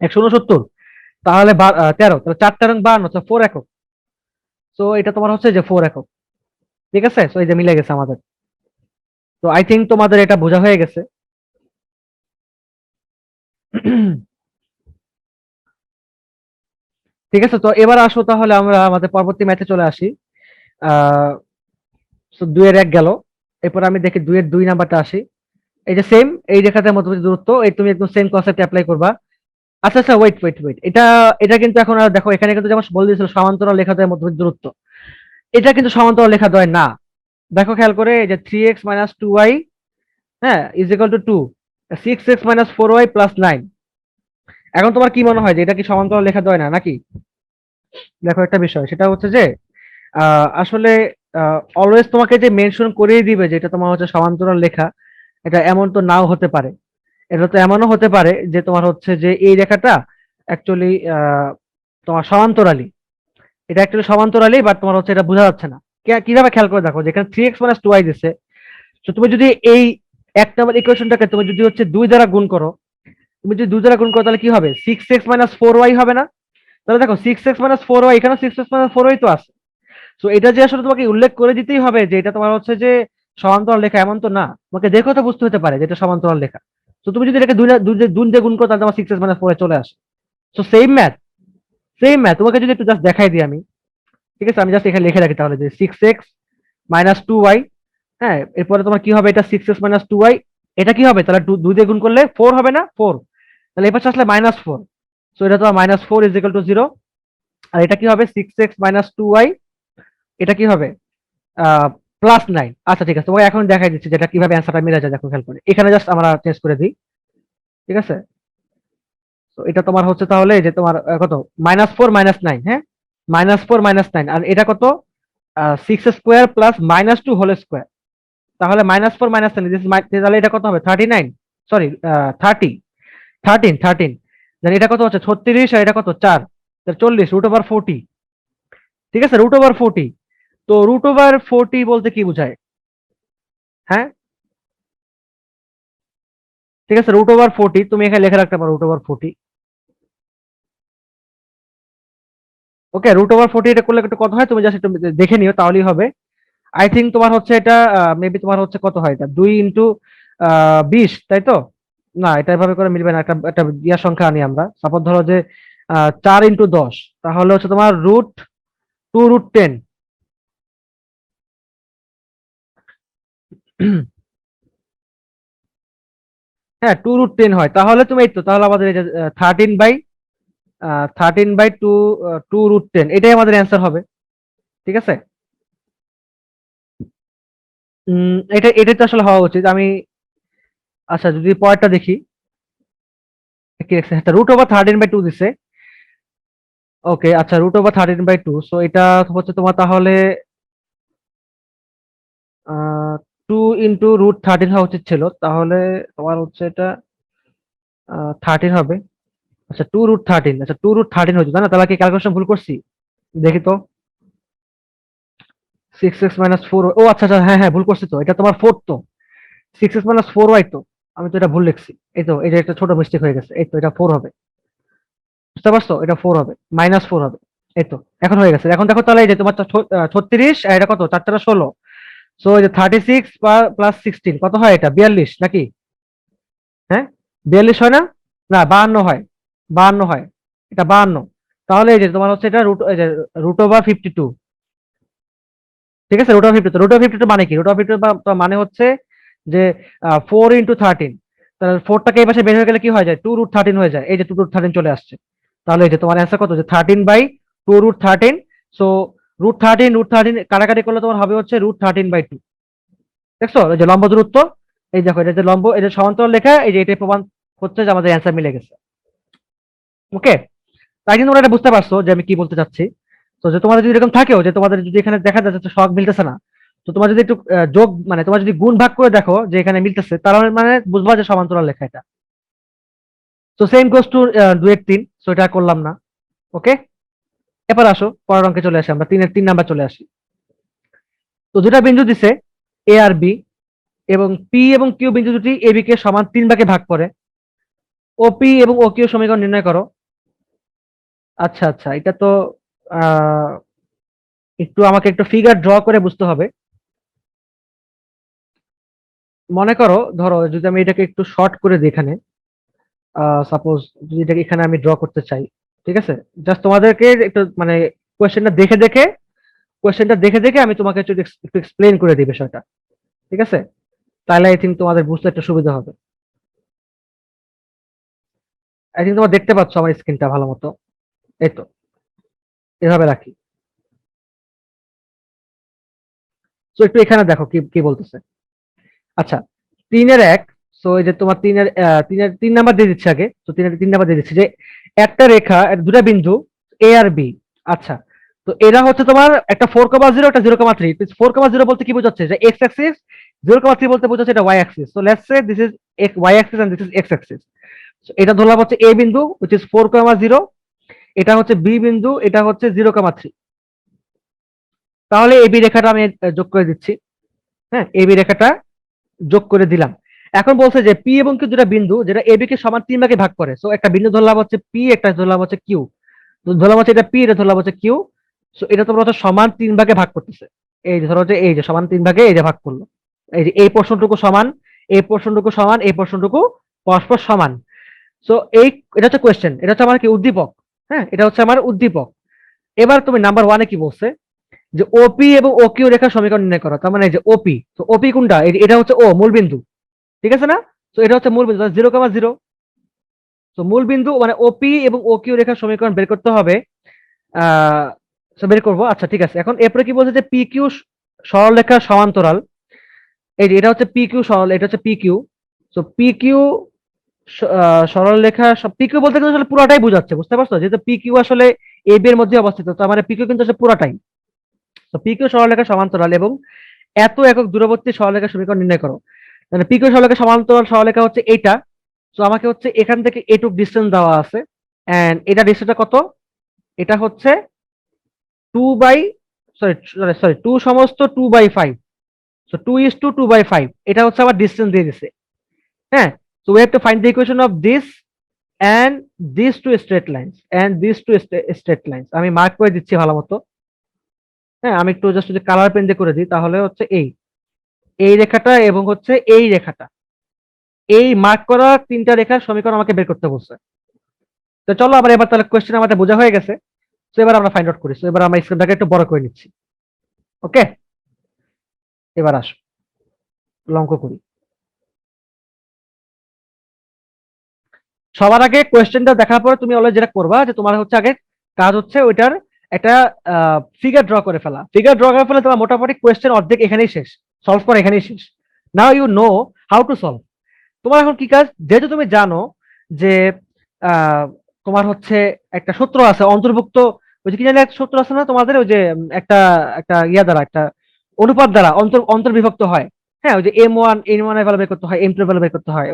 169, তাহলে 13, তাহলে 4 হচ্ছে 4 একক, সো এটা তোমার হচ্ছে যে 4 একক। ঠিক আছে, সো এই যে মিলে গেছে আমাদের। তো আই থিঙ্ক তোমাদের এটা বোঝা হয়ে গেছে। ঠিক আছে, তো এবার আসো তাহলে আমরা আমাদের পরবর্তী ম্যাচে চলে আসি। আহ 2-এর 1 গেল, এরপর আমি দেখি 2-এর 2 নাম্বারটা আসি। এই যে সেম এই রেখাটার মধ্যবর্তী দূরত্ব, এই তুমি একদম সেম কনসেপ্ট অ্যাপ্লাই করবা। আচ্ছা আচ্ছা, ওয়েট, এটা এটা কিন্তু এখন আর দেখো, এখানে কিন্তু যেমন বলে দিয়েছিল সমান্তরাল রেখাদ্বয়ের মধ্যবর্তী দূরত্ব, এটা কিন্তু সমান্তরাল রেখাদ্বয় না। দেখো খেয়াল করে, এই যে 3x মাইনাস 2y, হ্যাঁ is equal to 2, 6x minus 4y plus 9, এখন তোমার কি মনে হয় যে এটা কি সমান্তরাল রেখাদ্বয় না নাকি? দেখো একটা বিষয় সেটা হচ্ছে যে আসলে অলওয়েজ তোমাকে যে মেনশন করিয়ে দিবে যে এটা তোমার হচ্ছে সমান্তরাল রেখা, এটা এমন তো নাও হতে পারে। এটা তো এমনও হতে পারে যে তোমার হচ্ছে যে এই রেখাটা অ্যাকচুয়ালি তোমার সমান্তরালী, এটা অ্যাকচুয়ালি সমান্তরালী, বাট তোমার হচ্ছে এটা বোঝা যাচ্ছে না। কিভাবে খেয়াল করে দেখো, যেখানে 3x মাইনাস 2y দিছে, তো তুমি যদি এই 1 নম্বর ইকুয়েশনটাকে তুমি যদি হচ্ছে 2 দ্বারা গুণ করো, তুমি যদি 2 দ্বারা গুণ করো তাহলে কি হবে, 6x মাইনাস 4y হবে না? তাহলে দেখো 6x মাইনাস 4y, এখানে 6x মাইনাস 4y তো আছে। তো এটা যে আসলে তোমাকে উল্লেখ করে দিতেই হবে যে এটা তোমার হচ্ছে যে সমান্তরাল লেখা, এমন তো না, তোমাকে দেখো তো বুঝতে হতে পারে যে এটা সমান্তরাল লেখা। তো তুমি যদি এটাকে 2 দিয়ে গুণ করো তাহলে তোমার 6x মাইনাস 4 চলে আসে। তো সেম ম্যাথ তোমাকে যদি একটু জাস্ট দেখাই দিই আমি, ঠিক আছে, আমি জাস্ট এখানে লিখে রাখি তাহলে যে 6x মাইনাস 2y, হ্যাঁ, এরপরে তোমার কি হবে, এটা 6x - 2y, এটা কি হবে তাহলে 2 দিয়ে গুণ করলে 4 হবে না, 4, তাহলে এই পাশে আসলে -4, সো এটা তোমার -4 = 0। আর এটা কি হবে 6x - 2y, এটা কি হবে +9। আচ্ছা ঠিক আছে, তোমাকে এখন দেখাই দিচ্ছি যেটা কিভাবে অ্যান্সারটা মিলে যায়, দেখো খেয়াল করে, এখানে জাস্ট আমরা চেঞ্জ করে দিই, ঠিক আছে। তো এটা তোমার হচ্ছে তাহলে এই যে তোমার কত, -4 -9, হ্যাঁ, -4 -9, আর এটা কত, 6 স্কোয়ার প্লাস -2 হোল স্কোয়ার, তাহলে -4 -9 তাহলে এটা কত হবে 39, সরি 30, 13, দেন এটা কত হচ্ছে 36, আর এটা কত 4, 40, √40, ঠিক আছে, √40। তো √40 বলতে কি বোঝায়, হ্যাঁ, ঠিক আছে, √40 তুমি এখানে লিখে রাখতে পারো, √40। ওকে, √40 এটা করলে একটু কত হয় তুমি জাস্ট একটু দেখে নিও, তাহলেই হবে। আই থিঙ্ক তোমার হচ্ছে এটা মেবি তোমার হচ্ছে কত হয়, এটা 2 × 20, তাই তো? না, এটা এভাবে করে মিলবে না, একটা একটা ইয়া সংখ্যা আনি আমরা, সাপোজ ধরো যে 4 × 10, তাহলে হচ্ছে তোমার √2 √10। হ্যাঁ, 2 √10 হয়, তাহলে তুমি এই তো, তাহলে আমাদের এই যে 13/2, 2 √10, এটাই আমাদের অ্যান্সার হবে, ঠিক আছে। এটাই তো আসলে হওয়া উচিত। আমি, আচ্ছা যদি পরেরটা দেখি কি লিখছে, হ্যাঁ √13/2 দিছে। ওকে, আচ্ছা √13/2, সো এটা হচ্ছে তোমার তাহলে 2 × √13 হওয়া উচিত ছিল, তাহলে তোমার হচ্ছে এটা 13 হবে। আচ্ছা 2 √13, আচ্ছা 2 √13 হচ্ছে, তাই না? তাহলে কি ক্যালকুলেশন ভুল করছি, দেখি তো। 6x - 4, ও আচ্ছা আচ্ছা, হ্যাঁ হ্যাঁ ভুল করছি তো, এটা তোমার 4 তো, 6x - 4y তো, আমি তো এটা ভুল লিখছি, এই তো, এই যে একটা ছোট মিস্টেক হয়ে গেছে, এই তো এটা 4 হবে, বুঝতে পারছো, এটা 4 হবে, -4 হবে, এই তো এখন হয়ে গেছে। এখন দেখো তাহলে এই যে তোমার 36, আর এটা কত, 4 × 4 = 16, সো এই যে 36 + 16 কত হয়, এটা 42 নাকি? হ্যাঁ, 42 হয় না? না 52 হয়, 52 হয়, এটা 52। তাহলে এই যে তোমার হচ্ছে এটা এই যে √52, ঠিক আছে, √52 মানে কি, √52 মানে হচ্ছে যে 4 × 13, তাহলে 4টাকে এই পাশে বের হয়ে গেলে কি হয়ে যায়, 2 √13 হয়ে যায়, এই যে 2 √13 চলে আসছে। তাহলে এই যে তোমার অ্যান্সার কত, যে 13/2 √13, সো √13 কাটাকাটি করলে তোমার হবে হচ্ছে √13/2, দেখছো এই যে লম্ব দূরত্ব, এই দেখো এটা যে লম্ব, এটা সমান্তরাল লেখা, এই যে এটাই প্রমাণ হচ্ছে যে আমাদের অ্যান্সার মিলে গেছে। ওকে, তাই কিন্তু তোমরা এটা বুঝতে পারছো যে আমি কি বলতে চাচ্ছি। তো যে তোমাদের যদি এরকম থাকেও যে তোমাদের যদি এখানে দেখা যাচ্ছে যে সহগ মিলতেছে না, তো তোমার যদি একটু যোগ মানে তোমার যদি গুণ ভাগ করে দেখো যে এখানে মিলতেছে, তার মানে বুঝবা যে সমান্তরাল লেখা এটা। তো সেম গোস টু 2 এর 3, সো এটা আর করলাম না। ওকে, এবার আসো পরের অঙ্কে চলে আসি, আমরা 3 নাম্বার চলে আসি। তো দুটা বিন্দু দিছে এ আর বি, এবং পি এবং কিউ বিন্দু দুটি এ বি কে সমান 3 ভাগে ভাগ করে, ও পি এবং ও কিউ সমীকরণ নির্ণয় করো। আচ্ছা আচ্ছা, এটা তো আহ একটু আমাকে একটু ফিগার ড্র করে বুঝতে হবে। মনে করো, ধরো যদি আমি এটাকে একটু শর্ট করে দিই এখানে, সাপোজ যদি এটাকে এখানে আমি ড্র করতে চাই, ঠিক আছে, জাস্ট তোমাদেরকে একটু মানে কোয়েশ্চেনটা দেখে দেখে কোয়েশ্চেনটা দেখে দেখে আমি তোমাকে একটু একটু এক্সপ্লেন করে দিই বিষয়টা, ঠিক আছে, তাহলে আই থিঙ্ক তোমাদের বুঝতে একটু সুবিধা হবে। আই থিঙ্ক তোমরা দেখতে পাচ্ছ আমার স্ক্রিনটা ভালো মতো, এই তো, এভাবে রাখি। তো একটু এখানে দেখো কি কি বলতেছে। আচ্ছা, 3-এর 1, সো এই যে তোমার 3 নাম্বার দিয়ে দিচ্ছে আগে, তো 3 নাম্বার দিয়ে দিচ্ছে যে একটা রেখা, দুটা বিন্দু এ আর বি। আচ্ছা, তো এরা হচ্ছে তোমার একটা 4,0, একটা 0,3। 4,0 বলতে কি বোঝাচ্ছে, যে এক্স অ্যাক্সিস, 0,3 বলতে বোঝাচ্ছে এটা y axis. So let's say this is y axis and this is x axis. এটা ধরলাম হচ্ছে এ বিন্দু উইচ ইজ 4,0, এটা হচ্ছে বি বিন্দু, এটা হচ্ছে 0,3। তাহলে এবি রেখাটা আমি যোগ করে দিচ্ছি। হ্যাঁ, এবি রেখাটা যোগ করে দিলাম। এখন বলছে যে পি এবং কিউ দুটা বিন্দু যেটা এবি কে সমান 3 ভাগে ভাগ করে, সো একটা বিন্দু ধরলাম হচ্ছে পি, একটা ধরলাম হচ্ছে কিউ, তো ধরলাম হচ্ছে এটা পি, এটা ধরলাম হচ্ছে কিউ। সো এটা তোমরা হচ্ছে সমান 3 ভাগে ভাগ করতেছে, এই যে ধরো যে এই যে সমান 3 ভাগে এই যে ভাগ করলো, এই যে এই পোর্শনটুকু সমান, এই পোর্শনটুকু সমান, এই পোর্শনটুকু পরস্পর সমান। সো এটা হচ্ছে কোয়েশ্চেন, এটা হচ্ছে আমার কি উদ্দীপক। হ্যাঁ, এটা হচ্ছে আমার উদ্দীপক। এবার তুমি নাম্বার 1-এ কি বলছে, যে ওপি এবং ওকিউ রেখার সমীকরণ নির্ণয় করো। তার মানে এই যে ওপি, তো ওপি কোনটা, এটা হচ্ছে ও মূল বিন্দু, ঠিক আছে না? তো এটা হচ্ছে মূল বিন্দু 0,0। তো মূল বিন্দু মানে ওপি এবং ওকিউ রেখার সমীকরণ বের করতে হবে। আহ বের করবো, আচ্ছা ঠিক আছে। এখন এরপরে কি বলছে যে পি কিউ সরলরেখার সমান্তরাল, এই যে এটা হচ্ছে পি কিউ সরল, এটা হচ্ছে পি কিউ। তো পি কিউ সরলরেখা, সব পি কিউ বলতে কিন্তু আসলে পুরাটাই বোঝাচ্ছে, বুঝতে পারছো? যেহেতু পি কিউ আসলে এ বি এর মধ্যে অবস্থিত, তার মানে পি কিউ কিন্তু আসলে পুরাটাই। তো পি কিউ সরলরেখা সমান্তরাল এবং এত একক দূরবর্তী সরলরেখার সমীকরণ নির্ণয় করো। মানে পি কিউ সরলরেখা সমান্তরাল সরলরেখা হচ্ছে এইটা। তো আমাকে হচ্ছে এখান থেকে এটুক ডিস্টেন্স দেওয়া আছে, এন্ড এটা ডিস্টেন্সটা কত? এটা হচ্ছে 2 বাই, সরি সরি সরি 2 সমস্ত 2/5। সো 2:2/5, এটা হচ্ছে আবার ডিস্টেন্স দিয়ে দিছে। হ্যাঁ, so we have to find the equation of this and this two straight lines and this two straight lines. আমি মার্ক করে দিচ্ছি ভালো মতো। হ্যাঁ, আমি একটু জাস্ট যদি কালার পেন দিয়ে করে দিই, তাহলে হচ্ছে এই রেখাটা এবং হচ্ছে এই রেখাটা, এই মার্ক করা তিনটা রেখার সমীকরণ আমাকে বের করতে বলছে। তো চলো আবার, এবার তাহলে কোয়েশ্চেন আমাদের বোঝা হয়ে গেছে। তো এবার আমরা ফাইন্ড আউট করি। তো এবার আমরা স্ক্রিনটাকে একটু বড় করে নিচ্ছি। ওকে, এবার আসো অঙ্ক করি। সবার আগে কোয়েশ্চেনটা দেখার পরে তুমি অলরেডি যেটা করবা, যে তোমার হচ্ছে আগে কাজ হচ্ছে ওইটার একটা ফিগার ড্র করে ফেলা। ফিগার ড্র করে ফেলে তোমার মোটামুটি কোয়েশ্চেন অর্ধেক এখানেই শেষ, সলভ করা এখানেই শেষ। Now you know how to solve. তোমার এখন কি কাজ, যেহেতু তুমি জানো যে আহ, তোমার হচ্ছে একটা সূত্র আছে অন্তর্ভুক্ত, ওই যে কি জানি একটা সূত্র আছে না তোমাদের, ওই যে একটা একটা ইয়া দ্বারা, একটা অনুপাত দ্বারা অন্তর্বিভক্ত হয়। হ্যাঁ, ওই যে M1 এর ভ্যালু বের করতে হয়, M2 এর ভ্যালু বের করতে হয়,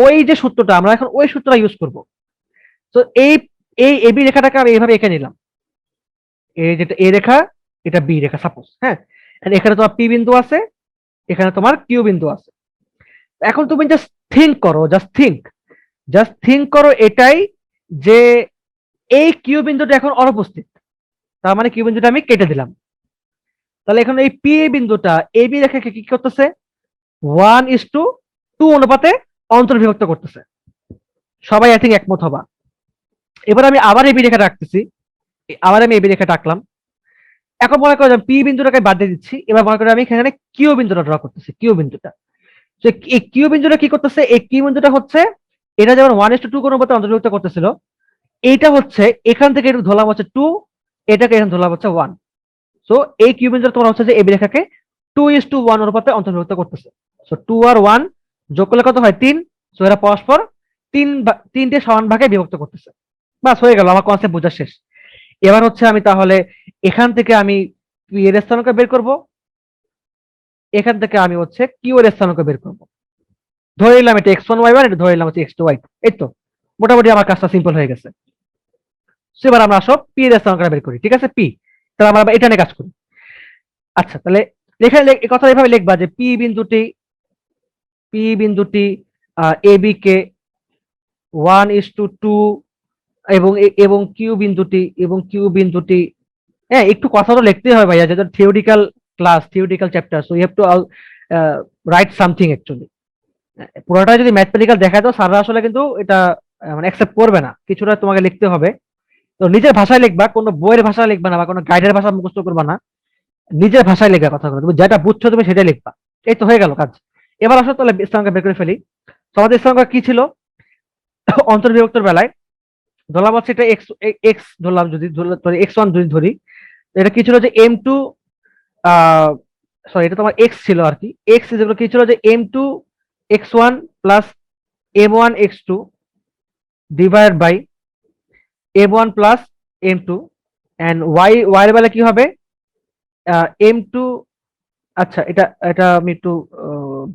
ওই যে সূত্রটা, আমরা এখন ওই সূত্রটা ইউজ করব। তো এই এই এবি রেখাটাকে আমি এইভাবে এঁকে নিলাম। এই যেটা এ রেখা, এটা বি রেখা সাপোজ। হ্যাঁ, and এখানে তোমার পি বিন্দু আছে, এখানে তোমার কিউ বিন্দু আছে। এখন তুমি জাস্ট থিঙ্ক করো, জাস্ট থিঙ্ক করো এটাই, যে এই কিউ বিন্দুটা এখন অনুপস্থিত, তার মানে কিউ বিন্দুটা আমি কেটে দিলাম। তাহলে এখন এই পি বিন্দুটা এ বি রেখাকে কি করতেছে, 1:2 অনুপাতে অন্তর্বিভক্ত করতেছে। সবাই আই থিঙ্ক একমত হবা। এবার আমি আবার এবি রেখা রাখতেছি, আবার আমি এবি রেখা রাখলাম। এখন মনে করো পি বিন্দুটাকে বাদ দিয়ে দিচ্ছি, এবার মনে করো আমি এখানে কিউ বিন্দুটা ড্র করতেছি, কিউ বিন্দুটা। তো এই কিউ বিন্দুটা কি করতেছে, এই কিউ বিন্দুটা হচ্ছে এটা যেমন 1:2 অনুপাতে অন্তর্ভুক্ত করতেছিল, এইটা হচ্ছে এখান থেকে একটু ধরলাম হচ্ছে 2, এটাকে এখানে ধরলাম হচ্ছে 1। সো এই কিউ বিন্দুটা তোমার হচ্ছে যে এবি রেখাকে 2:1 অনুপাতে অন্তর্ভুক্ত করতেছে। সো 2 আর 1 যোগ করলে কত হয়, 3। সো এরা পরস্পর তিনটে সমান ভাগে বিভক্ত করতেছে। বাস হয়ে গেল, আমার কনসেপ্ট বোঝা শেষ। এবার হচ্ছে আমি তাহলে এখান থেকে আমি পি এর স্থানাঙ্ক বের করব, এখান থেকে আমি হচ্ছে কিউ এর স্থানাঙ্ক বের করব। ধরে নিলাম এটা x1 y1, এটা ধরে নিলাম হচ্ছে x2 y2। এই তো মোটামুটি আমার কাজটা সিম্পল হয়ে গেছে। এবার আমরা সব পি এর স্থানাঙ্কটা বের করি, ঠিক আছে? পি, তাহলে আমরা এটা নিয়ে কাজ করি। আচ্ছা, তাহলে এই কথা এভাবে লিখবা যে পি বিন্দুটি এ বি কে 1:2 এবং কিউ বিন্দুটি, হ্যাঁ একটু কথা তো লিখতে হয় ভাইয়া, যেটা theoretical class, theoretical chapter, so you have to write something actually. পুরোটা যদি ম্যাথমেটিক্যাল দেখা তো স্যাররা আসলে কিন্তু এটা মানে অ্যাকসেপ্ট করবে না, কিছুটা তোমাকে লিখতে হবে। তো নিজের ভাষায় লিখবা, কোনো বইয়ের ভাষায় লিখবা না বা কোনো গাইডের ভাষা মুখস্থ করবা না, নিজের ভাষায় লেখা কথাগুলো, তুমি যেটা বুঝছো তুমি সেটাই লিখবা। এই তো হয়ে গেল কাজ। এবার আসো তাহলে স্থানাঙ্ক বের করে ফেলি। তো আমাদের স্থানাঙ্ক কি ছিল অন্তর্বিভক্তর বেলায়? ধরলাম হচ্ছে এটা এক্স, এক্স ধরলাম, যদি ধরি x1 যদি ধরি, এটা কি ছিল যে M2, সরি এটা তোমার এক্স ছিল আর কি। এক্স যেগুলো কি ছিল যে M2 x1 plus M1 x2 divide by M1 plus M2, and y এর বেলা কি হবে, M2, আচ্ছা এটা এটা আমি একটু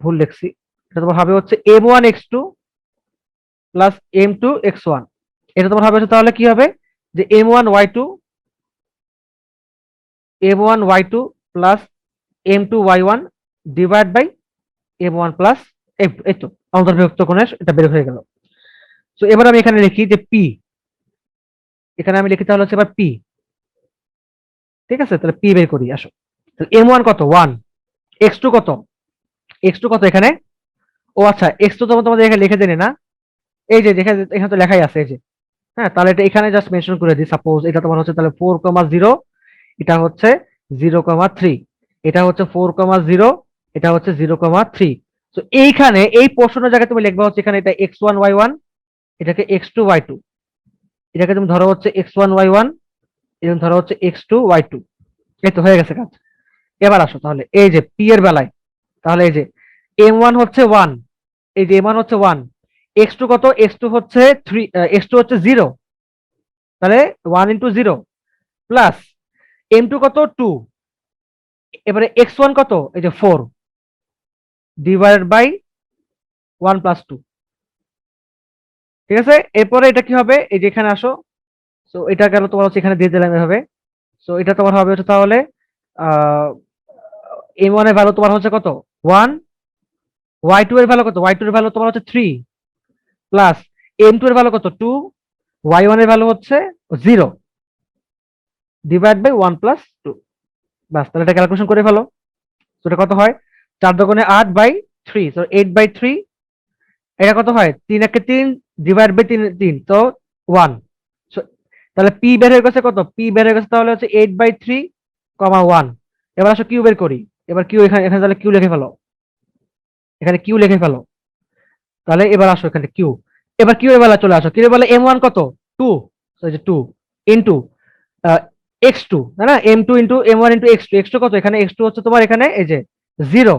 ভুল লিখছি। এটা তোমার হবে হচ্ছে M1 x2 plus M2 x1। এটা তোমার হবে হচ্ছে, তাহলে কি হবে যে M1 y2 plus M2 y1 divide by M1 plus এই তো অন্তর্বিভক্ত কোণের এটা বের হয়ে গেল। তো এবার আমি এখানে লিখি যে পি, এখানে আমি লিখি তাহলে হচ্ছে এবার পি, ঠিক আছে? তাহলে পি বের করি, আসো। M1 কত, 1। x2 কত, x2 কত এখানে, ও আচ্ছা x2 তো তোমাদের এখানে লিখে দেনি না, এই যে এখানে তো লেখাই আছে, এই যে। হ্যাঁ, তাহলে এটা এখানে জাস্ট মেনশন করে দিই। সাপোজ এটা তোমার হচ্ছে তাহলে 4,0, এটা হচ্ছে 0,3, এটা হচ্ছে 4,0, এটা হচ্ছে 0,3। তো এইখানে এই পোর্শনের জায়গায় তুমি লিখবা হচ্ছে এখানে এটা x1 y1, এটাকে x2 y2, এটাকে তুমি ধরো হচ্ছে x1 y1, এবং ধরো হচ্ছে x2 y2। এই তো হয়ে গেছে কাজ। এবার আসো তাহলে এই যে পি এর বেলায়, তাহলে এই যে m1 হচ্ছে 1, এই যে m1 হচ্ছে 1, x2 কত, x2 হচ্ছে 3, x2 হচ্ছে 0, তাহলে 1 × 0 প্লাস m2 কত 2, এবারে x1 কত, এই যে 4 ডিভাইডেড বাই 1 + 2। ঠিক আছে, এরপরে এটা কি হবে, এই যে এখানে আসো। সো এটা গেল তোমার হচ্ছে এখানে দিয়ে দিলাম এভাবে। সো এটা তোমার হবে হচ্ছে তাহলে আহ m1 এর ভ্যালু তোমার হচ্ছে কত 1, y2 এর ভ্যালু কত, y2 এর ভ্যালু তোমার হচ্ছে 3, প্লাস m2 এর ভ্যালু কত 2, y1 এর ভ্যালু হচ্ছে 0, ডিভাইড বাই 1 + 2। বাস, তাহলে এটা ক্যালকুলেশন করে ফেলো। তো এটা কত হয়, 4 × 8 / 3, সো 8/3। এটা কত হয়, 3 × 1 = 3, ডিভাইড বাই 3 তো 1। তাহলে পি বের হয়ে গেছে কত, পি বের হয়ে গেছে তাহলে হচ্ছে 8/3, 1। এবার আসো কিউ বের করি। এবার কিউ এখানে এখানে তাহলে কিউ লিখে ফেলো, এখানে কিউ লিখে ফেলো। তাহলে এবার আসো এখানে কিউ, এবার কিউ এর বেলা চলে আসো। কিউ এর বেলা m1 কত 2, সো এই যে 2 ইনটু x2, তাই না, m2 × m1 × x2, x2 কত, এখানে x2 হচ্ছে তোমার এখানে এই যে 0।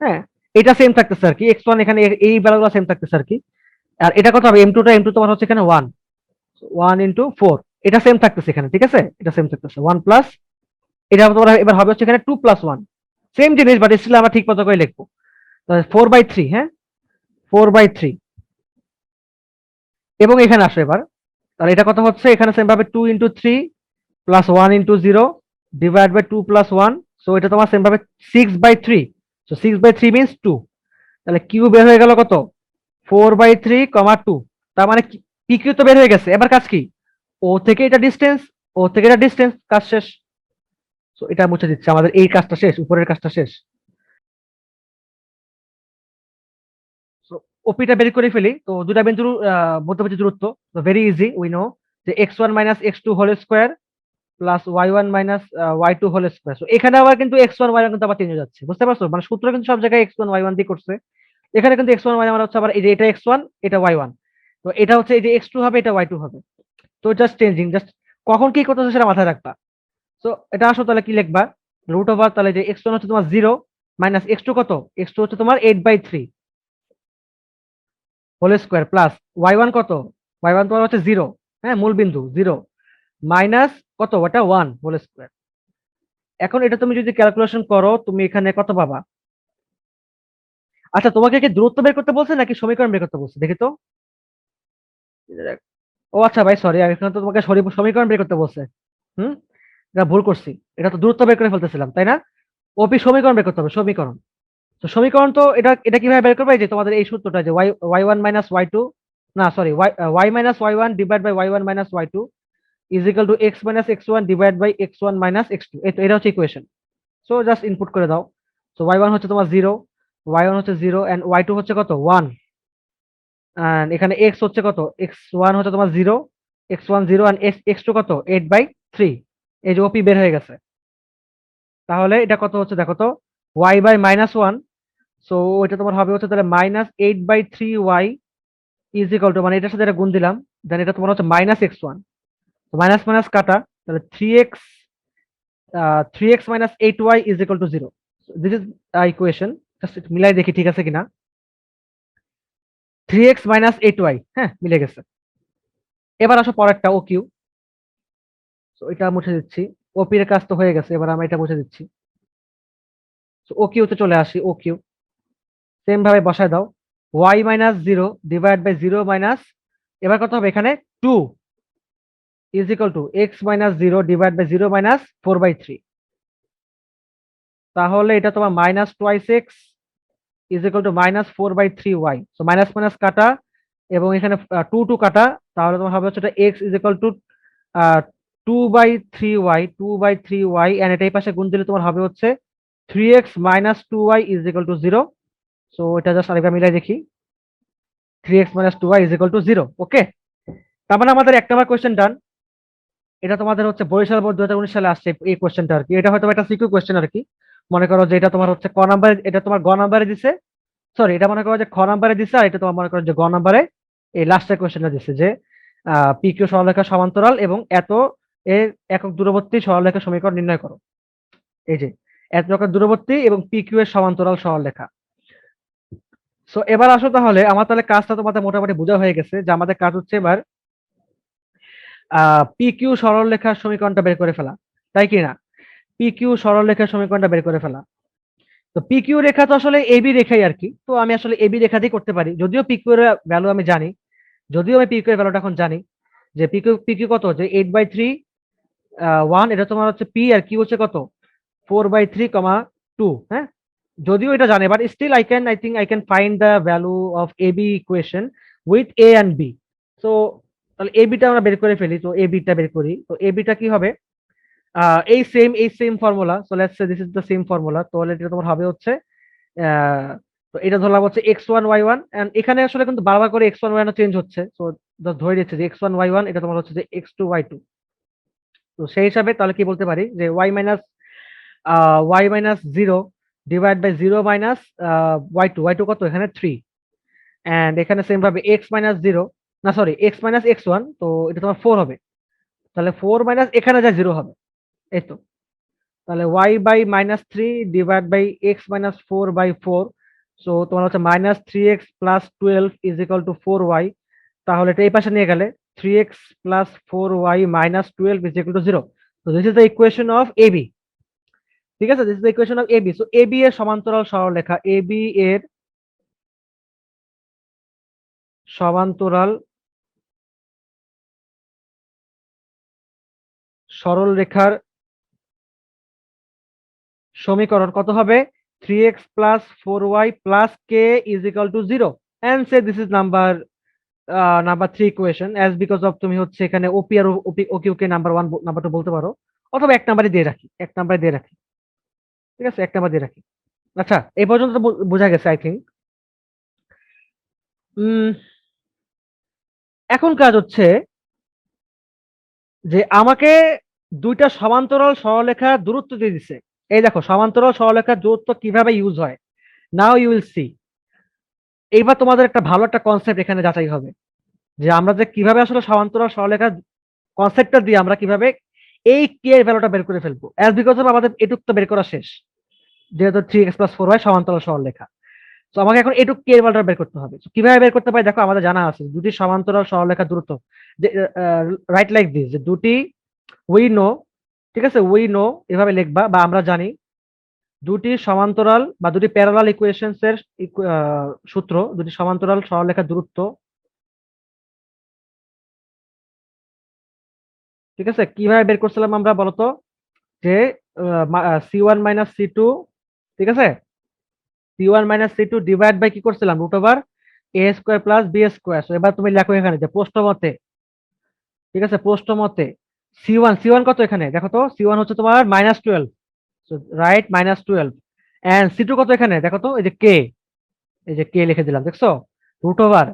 হ্যাঁ, এটা সেম থাকতেছে আর কি, x1 এখানে এই বেলাগুলো সেম থাকতেছে আর কি। আর এটা কত হবে, m2 তোমার হচ্ছে এখানে 1, 1 × 4, এটা সেম থাকতেছে এখানে, ঠিক আছে, এটা সেম থাকতেছে 1 প্লাস, এটা তোমার এবার হবে হচ্ছে এখানে 2 + 1, সেম জিনিস বাট স্টিল আমরা ঠিক মতো করে লিখবো। তাহলে 4/3, হ্যাঁ 4/3। এবং এখানে আসো এবার, তাহলে এটা কত হচ্ছে, এখানে সেম ভাবে 2 × 3 প্লাস 1 × 0 ডিভাইড বাই 2 + 1, সো এটা তোমার সেম ভাবে 6/3, সো 6/3 মিনস 2। তাহলে কিউ বের হয়ে গেল কত 4/3, 2। তার মানে পি কিউ তো বের হয়ে গেছে, এবার কাজ কি, ও থেকে এটা ডিস্টেন্স, ও থেকে এটা ডিস্টেন্স, কাজ শেষ। সো এটা মুছে দিচ্ছে, আমাদের এই কাজটা শেষ, উপরের কাজটা শেষ। সো ওপিটা বের করে ফেলি। তো দুটা বিন্দুর মধ্যবর্তী দূরত্ব, ভেরি ইজি, উই নো যে x1 - x2 whole square plus y1 - y2 whole square. So এখানে আবার কিন্তু x1 y1 কিন্তু আবার চেঞ্জ হয়ে যাচ্ছে, বুঝতে পারছো, মানে সূত্র কিন্তু সব জায়গায় x1 y1 দিয়ে করছে। এখানে কিন্তু x1 y1 মানে হচ্ছে আবার এই যে এটা x1, এটা y1, তো এটা হচ্ছে এই যে x2 হবে, এটা y2 হবে। তো জাস্ট চেঞ্জিং, জাস্ট কখন কি করতেছে সেটা মাথায় রাখবা। তো এটা আসো তাহলে কি লিখবা, রুট ওভার, তাহলে যে x1 হচ্ছে তোমার 0 মাইনাস x2 কত, x2 হচ্ছে তোমার 8/3 হোল স্কোয়ার প্লাস y1 কত, y1 তোমার হচ্ছে 0, হ্যাঁ মূল বিন্দু 0, মাইনাস কত, ওটা 1 হোল স্কোয়ার। এখন এটা তুমি যদি ক্যালকুলেশন করো তুমি এখানে কত পাবা। আচ্ছা, তোমাকে কি দূরত্ব বের করতে বলছে নাকি সমীকরণ বের করতে বলছে, দেখি তো। ও আচ্ছা ভাই, সরি, এখানে তো তোমাকে সমীকরণ বের করতে বলছে। হুম, এটা ভুল করছি, এটা তো দূরত্ব বের করে ফেলতেছিলাম, তাই না। ওপি সমীকরণ বের করতে হবে, সমীকরণ। তো সমীকরণ তো এটা এটা কিভাবে বের করবে, এই যে তোমাদের এই সূত্রটা যে y1 - y2, না sorry y - y1 divide by y1 - y2 is equal to x - x1 divide by x1 - x2। এই তো এটা হচ্ছে ইকুয়েশন। সো জাস্ট ইনপুট করে দাও। সো y1 হচ্ছে তোমার 0, y1 হচ্ছে 0 এন্ড y2 হচ্ছে কত 1, এন্ড এখানে x হচ্ছে কত, x1 হচ্ছে তোমার 0, x1 0 এন্ড x2 কত 8/3। এই যে ওপি বের হয়ে গেছে। তাহলে এটা কত হচ্ছে দেখো তো, y/-1, সো এটা তোমার হবে হচ্ছে তাহলে -8/3y ইজ ইকুয়াল টু, মানে এটার সাথে এটা গুণ দিলাম, দেন এটা তোমার হচ্ছে -x1, মাইনাস মাইনাস কাটা, তাহলে 3x - 8y is equal to 0। This is equation, just মিলাই দেখি ঠিক আছে কিনা। 3x - 8y, হ্যাঁ মিলে গেছে। এবার আসো পরেরটা ও কিউ। তো এটা মুছে দিচ্ছি, ওপি এর কাজ তো হয়ে গেছে, এবার আমরা এটা মুছে দিচ্ছি। ও কিউতে চলে আসি, ও কিউ সেম ভাবে বসায় দাও, y-0 ডিভাইড বাই 0 মাইনাস, এবার কত হবে এখানে 2 is equal to x - 0 divide by 0 minus 4/3। তাহলে এটা তোমার -2x is equal to -4/3y। So minus minus কাটা, এবং এখানে 2 কাটা, তাহলে তোমার হবে হচ্ছে x is equal to 2/3y and এটা এই পাশে গুণ দিলে তোমার হবে হচ্ছে 3x - 2y is equal to 0। So এটা জাস্ট আরেকবার মিলাই দেখি, 3x - 2y is equal to 0। ওকে, তার মানে আমাদের 1 নাম্বার কোয়েশ্চেন ডান। এটা তোমাদের হচ্ছে বরিশাল বোর্ড 2019 সালে আসছে এই কোশ্চেনটা আর কি। এটা হয়তো একটা সিকিউ কোশ্চেন আর কি। মনে করো যে এটা তোমার হচ্ছে ক নাম্বারে, এটা তোমার গ নাম্বারে দিছে, সরি এটা মনে করো যে খ নাম্বারে দিছে, আর এটা তোমার মনে করো যে গ নাম্বারে এই লাস্টের কোশ্চেনটা দিছে যে পি কিউ সরলরেখা সমান্তরাল এবং এত এর একক দূরবর্তী সরলরেখা সমীকরণ নির্ণয় করো। এই যে এত একক দূরবর্তী এবং পি কিউ এর সমান্তরাল সরলরেখা। সো এবার আসো তাহলে, আমার তাহলে কাজটা তোমাদের মোটামুটি বোঝা হয়ে গেছে যে আমাদের কাজ হচ্ছে এবার পি কিউ সরলরেখার সমীকরণটা বের করে ফেলা, তাই কি না? পি কিউ সরলরেখার সমীকরণটা বের করে ফেলা। তো পি কিউ রেখা তো আসলে এবি রেখাই আর কি, তো আমি আসলে এবি রেখা দিয়ে করতে পারি, যদিও পি কিউ এর ভ্যালু আমি জানি, যদিও আমি পি কিউ এর ভ্যালুটা এখন জানি যে পি কিউ কত, যে 8/3 1, এটা তোমার হচ্ছে পি, আর কিউ হচ্ছে কত 4/3, 2। হ্যাঁ, যদিও এটা জানে, but still I can find the value of AB equation with a and b. তো তাহলে এবিটা আমরা বের করে ফেলি, তো এবিটা বের করি, তো এবিটা কি হবে, এই same formula, so let's say this is the same formula. তো এটা তোমার হবে হচ্ছে আহ, তো এটা ধরলাম হচ্ছে x1 y1, এন্ড এখানে আসলে কিন্তু বারবার করে x1 y1 চেঞ্জ হচ্ছে, তো ধরে দিচ্ছে যে x1 y1 এটা তোমার হচ্ছে যে x2 y2। তো সেই হিসাবে তাহলে কি বলতে পারি যে y-0 ডিভাইড বাই 0 - y2 কত এখানে 3, এন্ড এখানে সেম ভাবে x-0, না সরি x-x1, তো এটা তোমার 4 হবে, তাহলে 4 মাইনাস এখানে যা 0 হবে, এই তো। তাহলে y/-3 divide by x-4/4, so তোমার হচ্ছে -3x+12 is equal two 4y। তাহলে এটা এই পাশে নিয়ে গেলে 3x+4y-12 ইজ ইকুয়াল টু 0। তো this is the equation of AB. ঠিক আছে, this is the equation of AB. So AB এর সমান্তরাল সরলরেখা, এবি এর সমান্তরাল সরলরেখার সমীকরণ কত হবে, 3x+4y+k is equal to 0, and say this is number 3 equation, as because of তুমি হচ্ছে এখানে ওপি আর ওকিউ কে নাম্বার 1 নাম্বার 2 বলতে পারো, অথবা এক নাম্বারে দিয়ে রাখি, এক নাম্বারে দিয়ে রাখি, ঠিক আছে, এক নাম্বার দিয়ে রাখি। আচ্ছা, এই পর্যন্ত তো বোঝা গেছে আই থিঙ্ক। এখন কাজ হচ্ছে যে আমাকে দুইটা সমান্তরাল সরলরেখার দূরত্ব দিয়ে দিছে। এই দেখো সমান্তরাল সরলরেখার দূরত্ব কিভাবে ইউজ হয়, নাও ইউ উইল সি। এইবার তোমাদের একটা ভালো একটা কনসেপ্ট এখানে যাচাই হবে যে আমরা যে কিভাবে আসলে সমান্তরাল সরলরেখার কনসেপ্টটা দিয়ে আমরা কিভাবে এই কে এর ভ্যালুটা বের করে ফেলবো, অ্যাজ বিকজ অফ আমাদের এটুক তো বের করা শেষ, যেহেতু 3x+4y সমান্তরাল সরলরেখা। তো আমাকে এখন এটুক কে এর ভ্যালুটা বের করতে হবে। তো কিভাবে বের করতে পারি, দেখো আমাদের জানা আছে দুটি সমান্তরাল সরলরেখার দূরত্ব, যে রাইট লাইক দিস, যে দুটি উই নো, ঠিক আছে, উই নো এভাবে লিখবা, বা আমরা জানি দুটি সমান্তরাল বা দুটি প্যারালাল ইকুয়েশনস এর সূত্র, দুটি সমান্তরাল সরলরেখার দূরত্ব, ঠিক আছে। কিভাবে বের করছিলাম আমরা বলতো, যে c1 - c2, ঠিক আছে, c1 - c2 ডিভাইড বাই কি করছিলাম, √a² + b²। এবার তুমি লেখো এখানে যে প্রশ্ন মতে, ঠিক আছে, প্রশ্ন মতে c1 কত এখানে দেখো তো, c1 হচ্ছে তোমার -12, রাইট, -12, এন্ড c2 কত এখানে দেখো তো, এই যে কে, এই যে কে লিখে দিলাম, দেখছো, √a²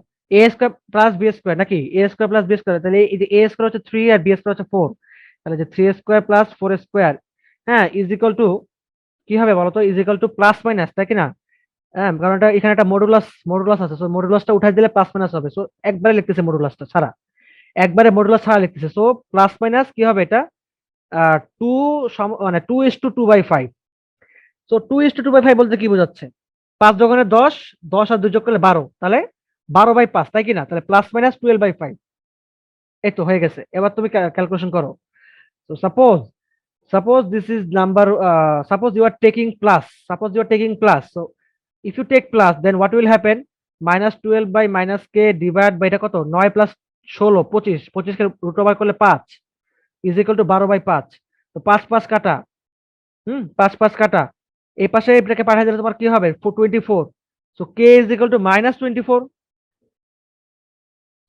+ b², নাকি a² + b², তাহলে এই যে a² হচ্ছে 3 আর b² হচ্ছে 4, তাহলে যে 3² + 4², হ্যাঁ, ইজ ইকুয়াল টু কি হবে বলতো, is equal two plus minus, তাই কি না? হ্যাঁ, কারণ এটা এখানে একটা মডুলাস মডুলাস আছে, সো মডুলাসটা উঠাই দিলে প্লাস মাইনাস হবে, সো একবারে লিখতেছে মডুলাসটা ছাড়া, একবারে মডুলাস ছাড়া লিখতেছে, সো প্লাস মাইনাস কি হবে এটা, 2, মানে 2:2/5। সো 2:2/5 বলতে কি বোঝাচ্ছে, 5 × 10, 10 আর 2 যোগ করলে 12, তাহলে 12/5, তাই কি না? তাহলে প্লাস মাইনাস 12/5, এই তো হয়ে গেছে। এবার তুমি ক্যালকুলেশন করো। তো suppose this is number, suppose you are taking plus, so if you take plus then what will happen, -12/-k divide by এটা কত 9 + 16 25, 25 কে রুট ওভার করলে 5 ইজ ইকুয়াল টু 12/5। তো 5 5 কাটা, 5 5 কাটা, এই পাশে এটাকে পাঠিয়ে দিলে তোমার কি হবে 424। So k is equal two -24,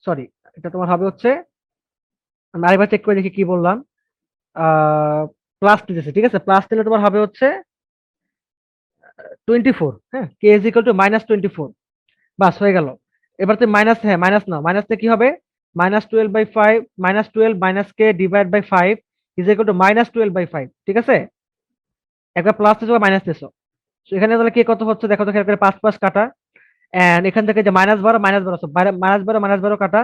sorry, এটা তোমার হবে হচ্ছে, আমি আরেকবার চেক করে দেখি কি বললাম, প্লাস দিতেছে, ঠিক আছে, প্লাস দিলে তোমার হবে হচ্ছে 24, হ্যাঁ, কে ইজ ইকুয়াল টু -24, বাস হয়ে গেল। এবার তুমি মাইনাস, হ্যাঁ মাইনাস নাও, মাইনাসে কি হবে, -12/5 -12 minus k divide by 5 is equal to -12/5, ঠিক আছে? একবার প্লাস দিছো বা মাইনাস দিছো। তো এখানে তাহলে কে কত হচ্ছে দেখো তো, খেয়াল করে 5 5 কাটা, এন্ড এখান থেকে যে -12 -12 কাটা,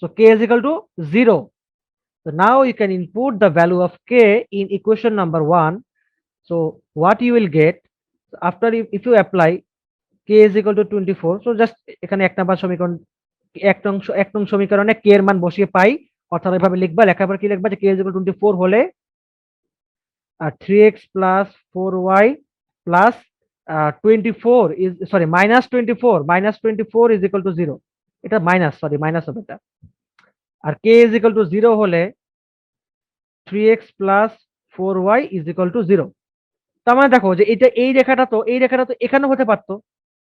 so K is equal to 0. So now you can input the value of k in equation number 1. So what you will get after, if you apply k is equal to 24, so just এখানে এক number সমীকরণ, এক নং সমীকরণে k এর মান বসিয়ে পাই, অর্থাৎ এভাবে লিখবা, লেখার পর কি লিখবা যে k is equal to 24 হলে 3x plus 4y plus 24 is, sorry, -24 is equal to 0. এটা মাইনাস হবে এটা। আর k is equal to 0 হলে 3x plus 4y is equal to 0. তার মানে দেখো যে এটা, এই রেখাটা তো এখানেও হতে পারতো,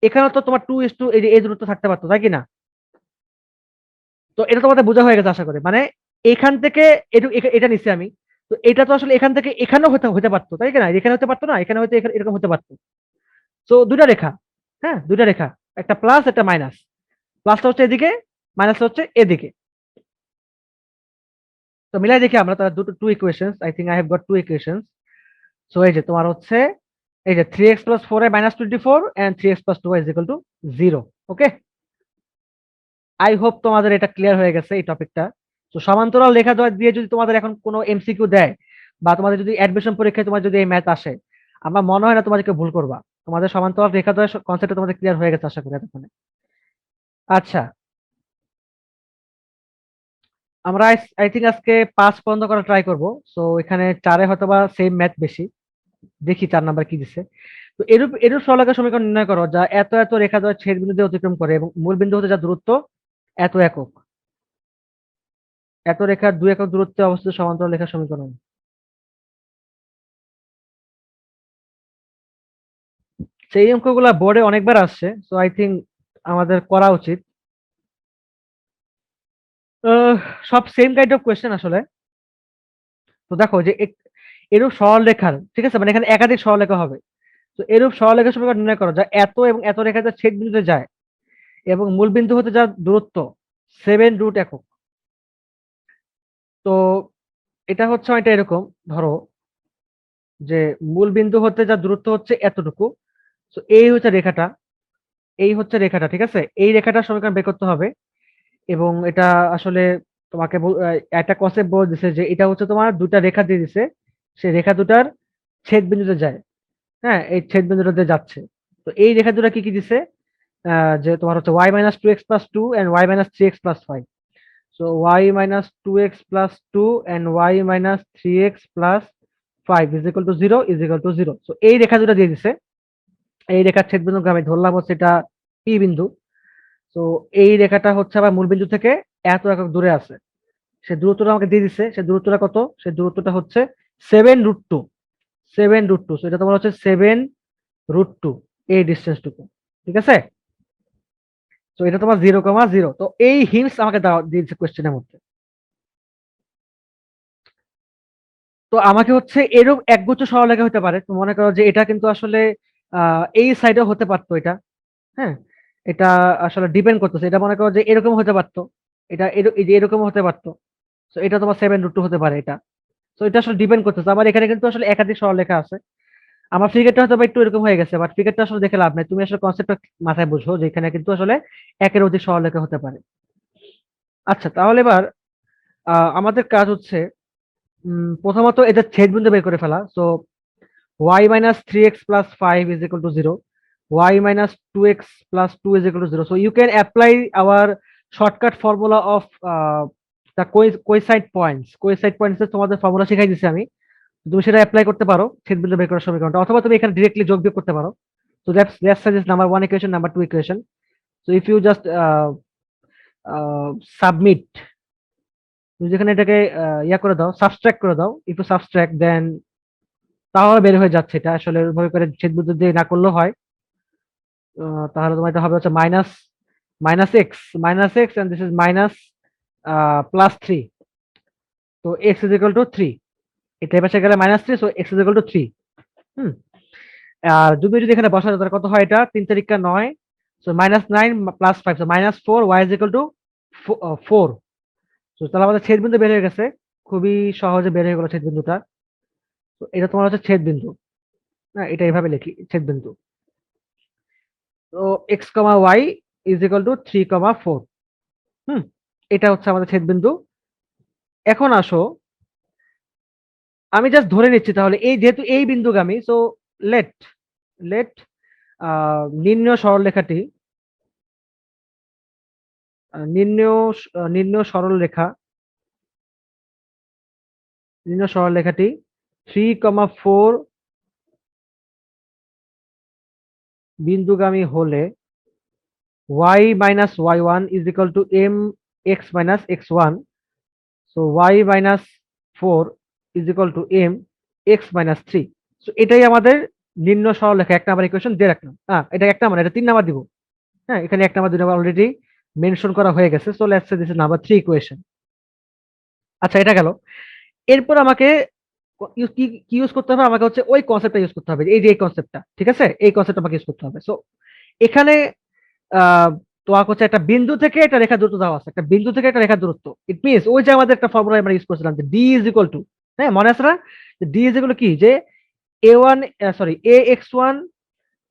এখানেও তো তোমার 2:2 এই দূরত্ব থাকতে পারতো, তাই কি না? তো এটা তোমাদের বোঝা হয়ে গেছে আশা করি। মানে এখান থেকে এটা নিচ্ছি আমি, তো এটা তো আসলে এখান থেকে এখানেও হতে হতে পারতো, তাই কি না? এখানে হতে পারতো না, এখানে হয়তো এরকম হতে পারতো। তো দুটা রেখা, হ্যাঁ দুটা রেখা, একটা প্লাস একটা মাইনাস, প্লাসটা হচ্ছে এদিকে, মাইনাসটা হচ্ছে এদিকে। তো মিলাই দেখি আমরা তার দুটো two equations, I think I have got two equations. So এই যে তোমার হচ্ছে এই যে 3x plus 4y minus 24 and 3x plus 2y is equal to 0. Okay, I hope তোমাদের এটা ক্লিয়ার হয়ে গেছে এই টপিকটা। তো সমান্তরাল রেখা দিয়ে যদি তোমাদের এখন কোনো এমসিকিউ দেয়, বা তোমাদের যদি অ্যাডমিশন পরীক্ষায় তোমার যদি এই ম্যাথ আসে, আমার মনে হয় না তোমাদেরকে ভুল করবা। তোমাদের সমান্তরাল রেখা দ্বয় কনসেপ্টটা তোমাদের ক্লিয়ার হয়ে গেছে আশা করি এতক্ষণে। আচ্ছা, আমরা আই থিঙ্ক আজকে 5 পর্যন্ত করা ট্রাই করব। সো এখানে 4-এ হয়তো বা সেম ম্যাথ বেশি, দেখি 4 নাম্বার কি দিছে। তো এরূপ এরূপ সরলরেখার সমীকরণ নির্ণয় করো যা এত এত রেখা দ্বয় ছেদ বিন্দু দিয়ে অতিক্রম করে এবং মূল বিন্দু হতে যা দূরত্ব এত একক, এত রেখার 2 একক দূরত্বে অবস্থিত সমান্তরাল রেখার সমীকরণ। সেই অঙ্কগুলা বোর্ডে অনেকবার আসছে, সো আই থিঙ্ক আমাদের করা উচিত। আহ, সব সেম কাইন্ড অফ কোয়েশ্চেন আসলে। তো দেখো যে এরূপ সরলরেখার, ঠিক আছে, মানে এখানে একাধিক সরলরেখা হবে। তো এরূপ সরলরেখার সমীকরণ নির্ণয় করো যা এত এবং এত রেখা যা ছেদ বিন্দুতে যায় এবং মূল বিন্দু হতে যা দূরত্ব 7 একক। তো এটা হচ্ছে এটা এরকম, ধরো যে মূল বিন্দু হতে যা দূরত্ব হচ্ছে এতটুকু, তো এই হচ্ছে রেখাটা, ঠিক আছে? এই রেখাটার সমীকরণ বের করতে হবে। এবং এটা আসলে তোমাকে একটা কনসেপ্ট বলে দিছে যে এটা হচ্ছে তোমার দুটা রেখা দিয়ে দিছে, সেই রেখা দুটার ছেদ বিন্দুতে যায়। হ্যাঁ, এই ছেদ বিন্দুটাতে যাচ্ছে। তো এই রেখা দুটা কি কি দিছে, যে তোমার হচ্ছে y-2x+2 and y-3x+5. So y-2x+2 and y-3x+5 is equal to 0 is equal to 0. So এই রেখা দুটা দিয়ে দিছে, এই রেখার ছেদ বিন্দুকে আমি ধরলাম হচ্ছে এটা P বিন্দু। তো এই রেখাটা হচ্ছে আবার মূল বিন্দু থেকে এত একক দূরে আছে, সে দূরত্বটা আমাকে দিয়ে দিচ্ছে। সে দূরত্বটা কত? সে দূরত্বটা হচ্ছে 7√2, 7√2। তো এটা তোমার হচ্ছে 7√2, এই ডিস্টেন্সটুকু, ঠিক আছে? তো এটা তোমার 0,0। তো এই হিন্টস আমাকে দেওয়া দিয়েছে কোয়েশ্চেনের মধ্যে। তো আমাকে হচ্ছে এরকম একগুচ্ছ সরলরেখা হতে পারে। তো মনে করো যে এটা কিন্তু আসলে এই সাইডেও হতে পারতো এটা, হ্যাঁ, এটা আসলে ডিপেন্ড করতেছে। এটা মনে করো যে এরকম হতে পারতো, এটা এই যে এরকম হতে পারতো। তো এটা তোমার 7√2 হতে পারে এটা। তো এটা আসলে ডিপেন্ড করতেছে। আমার এখানে কিন্তু আসলে একাধিক সরলরেখা আছে। আমার ফিগারটা হয়তো বা একটু এরকম হয়ে গেছে, বাট ফিগারটা আসলে দেখে লাভ নাই। তুমি আসলে কনসেপ্টটা মাথায় বুঝো যে এখানে কিন্তু আসলে একের অধিক সরলরেখা হতে পারে। আচ্ছা, তাহলে এবার আমাদের কাজ হচ্ছে প্রথমত এটা ছেদবিন্দু বের করে ফেলা। So y-3x+5 is equal to 0, y-2x+2 is equal to 0. So you can apply our shortcut formula of the coeside points. Coeside points এর তোমাদের ফর্মুলা শিখাই দিছি আমি, তুমি সেটা অ্যাপ্লাই করতে পারো ছেদবিন্দু বের করার সমীকরণটা, অথবা তুমি এখানে ডিরেক্টলি যোগ বিয়োগ করতে পারো। So that's suggest number 1 equation, number 2 equation. So if you just submit, তুমি যেখানে এটাকে ইয়া করে দাও, সাবস্ট্রাক্ট করে দাও, if you subtract then তাহলে বের হয়ে যাচ্ছে। এটা আসলে ওইভাবে করে ছেদবিন্দু দিয়ে না করলেও হয়। তাহলে তোমার এটা হবে হচ্ছে minus x and this is minus +3। তো এক্স ইজ ইকুয়াল টু 3, এটা পাশে গেলে -3, so x is equal two 3। হুম, আর যদি এখানে বসা যায় তাহলে কত হয়? এটা 3 তারিখা 9, so -9 + 5, so -4, y is equal two 4। তো তাহলে আমাদের ছেদ বিন্দু বের হয়ে গেছে, খুবই সহজে বের হয়ে গেল ছেদ বিন্দুটা। তো এটা তোমার হচ্ছে ছেদ বিন্দু। হ্যাঁ, এটা এইভাবে লিখি, ছেদ বিন্দু। তো x comma y is equal to 3,4। হুম, এটা হচ্ছে আমাদের ছেদ বিন্দু। এখন আসো, আমি জাস্ট ধরে নিচ্ছি তাহলে এই যেহেতু এই বিন্দুগামী, সো লেট লেট নিম্ন সরলরেখাটি নিম্ন নিম্ন সরলরেখা নিম্ন সরলরেখাটি 3,4 বিন্দুগামী হলে y minus y1 is equal to m x minus x1. So y minus 4 is equal to m x minus 3. So এটাই আমাদের নিম্ন সরলরেখা এক নাম্বার ইকুয়েশন দিয়ে রাখলাম। এটা এক নাম্বার, এটা 3 নাম্বার দিব। হ্যাঁ, এখানে এক নাম্বার 2 নাম্বার অলরেডি মেনশন করা হয়ে গেছে। So let's say this is number 3 equation. আচ্ছা, এটা গেল। এরপর আমাকে কি কি ইউজ করতে হবে? আমাকে হচ্ছে ওই কনসেপ্টটা ইউজ করতে হবে, এই যে এই কনসেপ্টটা, ঠিক আছে? এই কনসেপ্ট আমাকে ইউজ করতে হবে। সো এখানে আহ তোমার হচ্ছে একটা বিন্দু থেকে একটা রেখা দূরত্ব দেওয়া আছে, একটা বিন্দু থেকে একটা রেখা দূরত্ব। ইট মিনস ওই যে আমাদের একটা ফর্মুলা আমরা ইউজ করছিলাম যে ডি ইজ ইকুয়াল টু, হ্যাঁ মনে আছে না? ডি ইজ ইকুয়াল কি, যে a one sorry a x one